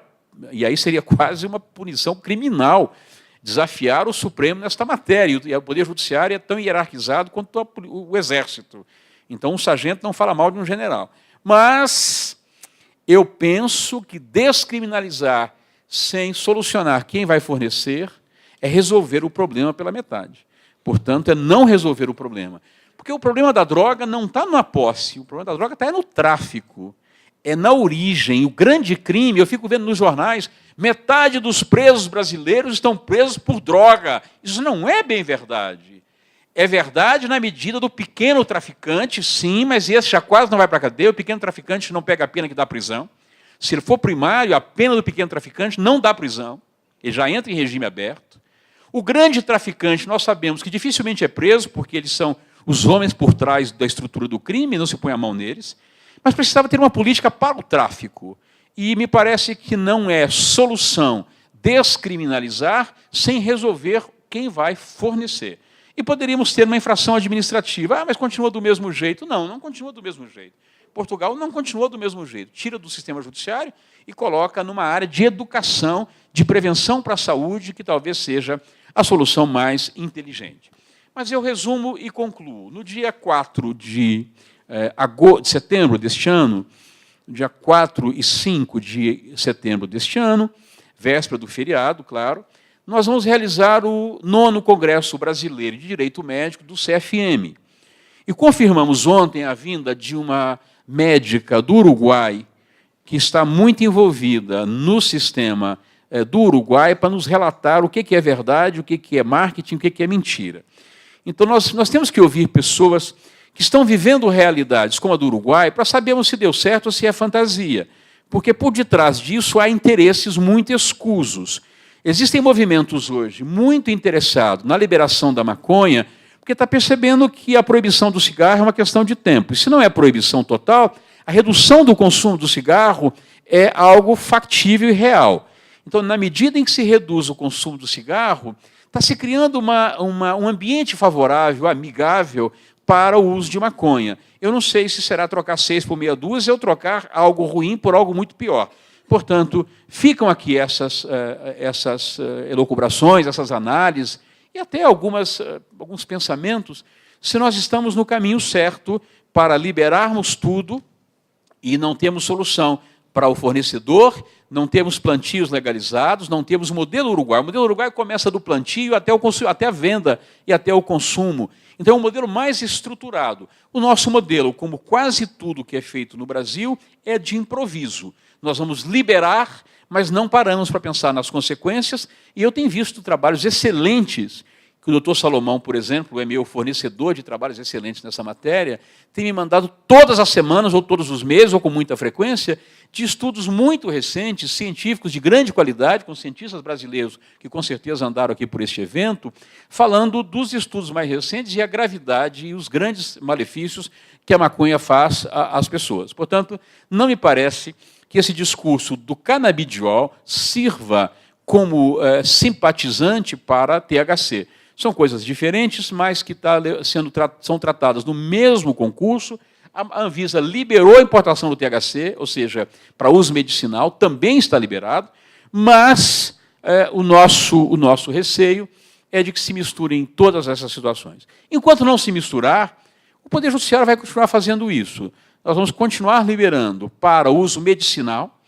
[SPEAKER 4] e aí seria quase uma punição criminal, desafiar o Supremo nesta matéria. E o Poder Judiciário é tão hierarquizado quanto o Exército. Então, um sargento não fala mal de um general. Mas eu penso que descriminalizar sem solucionar quem vai fornecer é resolver o problema pela metade. Portanto, é não resolver o problema. Porque o problema da droga não está na posse, o problema da droga está no tráfico, é na origem. O grande crime, eu fico vendo nos jornais, metade dos presos brasileiros estão presos por droga. Isso não é bem verdade. É verdade na medida do pequeno traficante, sim, mas esse já quase não vai para a cadeia, o pequeno traficante não pega a pena que dá prisão. Se ele for primário, a pena do pequeno traficante não dá prisão, ele já entra em regime aberto. O grande traficante, nós sabemos que dificilmente é preso, porque eles são os homens por trás da estrutura do crime, não se põe a mão neles, mas precisava ter uma política para o tráfico. E me parece que não é solução descriminalizar sem resolver quem vai fornecer. E poderíamos ter uma infração administrativa. Ah, mas continua do mesmo jeito. Não, não continua do mesmo jeito. Portugal não continua do mesmo jeito. Tira do sistema judiciário e coloca numa área de educação, de prevenção para a saúde, que talvez seja a solução mais inteligente. Mas eu resumo e concluo. No dia 4 de setembro deste ano, dia 4 e 5 de setembro deste ano, véspera do feriado, claro, nós vamos realizar o 9º Congresso Brasileiro de Direito Médico do CFM. E confirmamos ontem a vinda de uma médica do Uruguai, que está muito envolvida no sistema do Uruguai, para nos relatar o que é verdade, o que é marketing, o que é mentira. Então, nós temos que ouvir pessoas que estão vivendo realidades como a do Uruguai para sabermos se deu certo ou se é fantasia. Porque, por detrás disso, há interesses muito escusos. Existem movimentos hoje muito interessados na liberação da maconha, porque está percebendo que a proibição do cigarro é uma questão de tempo. E se não é proibição total, a redução do consumo do cigarro é algo factível e real. Então, na medida em que se reduz o consumo do cigarro, está se criando um ambiente favorável, amigável, para o uso de maconha. Eu não sei se será trocar 6 por meia dúzia ou trocar algo ruim por algo muito pior. Portanto, ficam aqui essas elucubrações, essas análises, e até alguns pensamentos, se nós estamos no caminho certo para liberarmos tudo e não temos solução para o fornecedor, não temos plantios legalizados, não temos o modelo uruguai. O modelo uruguai começa do plantio até a venda e até o consumo. Então, é um modelo mais estruturado. O nosso modelo, como quase tudo que é feito no Brasil, é de improviso. Nós vamos liberar, mas não paramos para pensar nas consequências, e eu tenho visto trabalhos excelentes, que o doutor Salomão, por exemplo, é meu fornecedor de trabalhos excelentes nessa matéria, tem me mandado todas as semanas, ou todos os meses, ou com muita frequência, de estudos muito recentes, científicos de grande qualidade, com cientistas brasileiros, que com certeza andaram aqui por este evento, falando dos estudos mais recentes e a gravidade e os grandes malefícios que a maconha faz às pessoas. Portanto, não me parece que esse discurso do canabidiol sirva como simpatizante para THC. São coisas diferentes, mas que são tratadas no mesmo concurso. A Anvisa liberou a importação do THC, ou seja, para uso medicinal, também está liberado, mas o nosso receio é de que se misturem todas essas situações. Enquanto não se misturar, o Poder Judiciário vai continuar fazendo isso. Nós vamos continuar liberando para uso medicinal,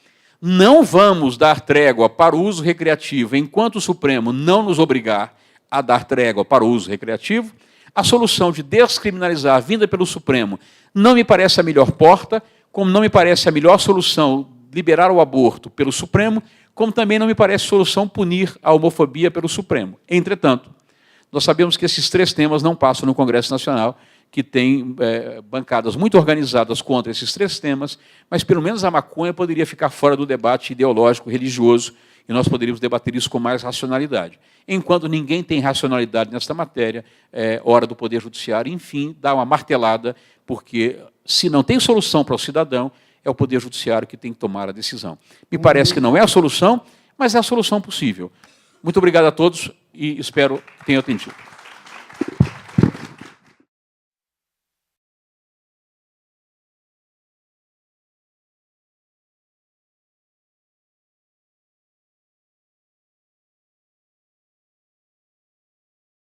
[SPEAKER 4] não vamos dar trégua para o uso recreativo enquanto o Supremo não nos obrigar a dar trégua para o uso recreativo. A solução de descriminalizar vinda pelo Supremo não me parece a melhor porta, como não me parece a melhor solução liberar o aborto pelo Supremo, como também não me parece solução punir a homofobia pelo Supremo. Entretanto, Nós sabemos que esses 3 temas não passam no Congresso Nacional, que tem bancadas muito organizadas contra esses 3 temas, mas pelo menos a maconha poderia ficar fora do debate ideológico, religioso, e nós poderíamos debater isso com mais racionalidade. Enquanto ninguém tem racionalidade nesta matéria, é hora do Poder Judiciário, enfim, dar uma martelada, porque se não tem solução para o cidadão, é o Poder Judiciário que tem que tomar a decisão. Me parece que não é a solução, mas é a solução possível. Muito obrigado a todos e espero que tenham atendido.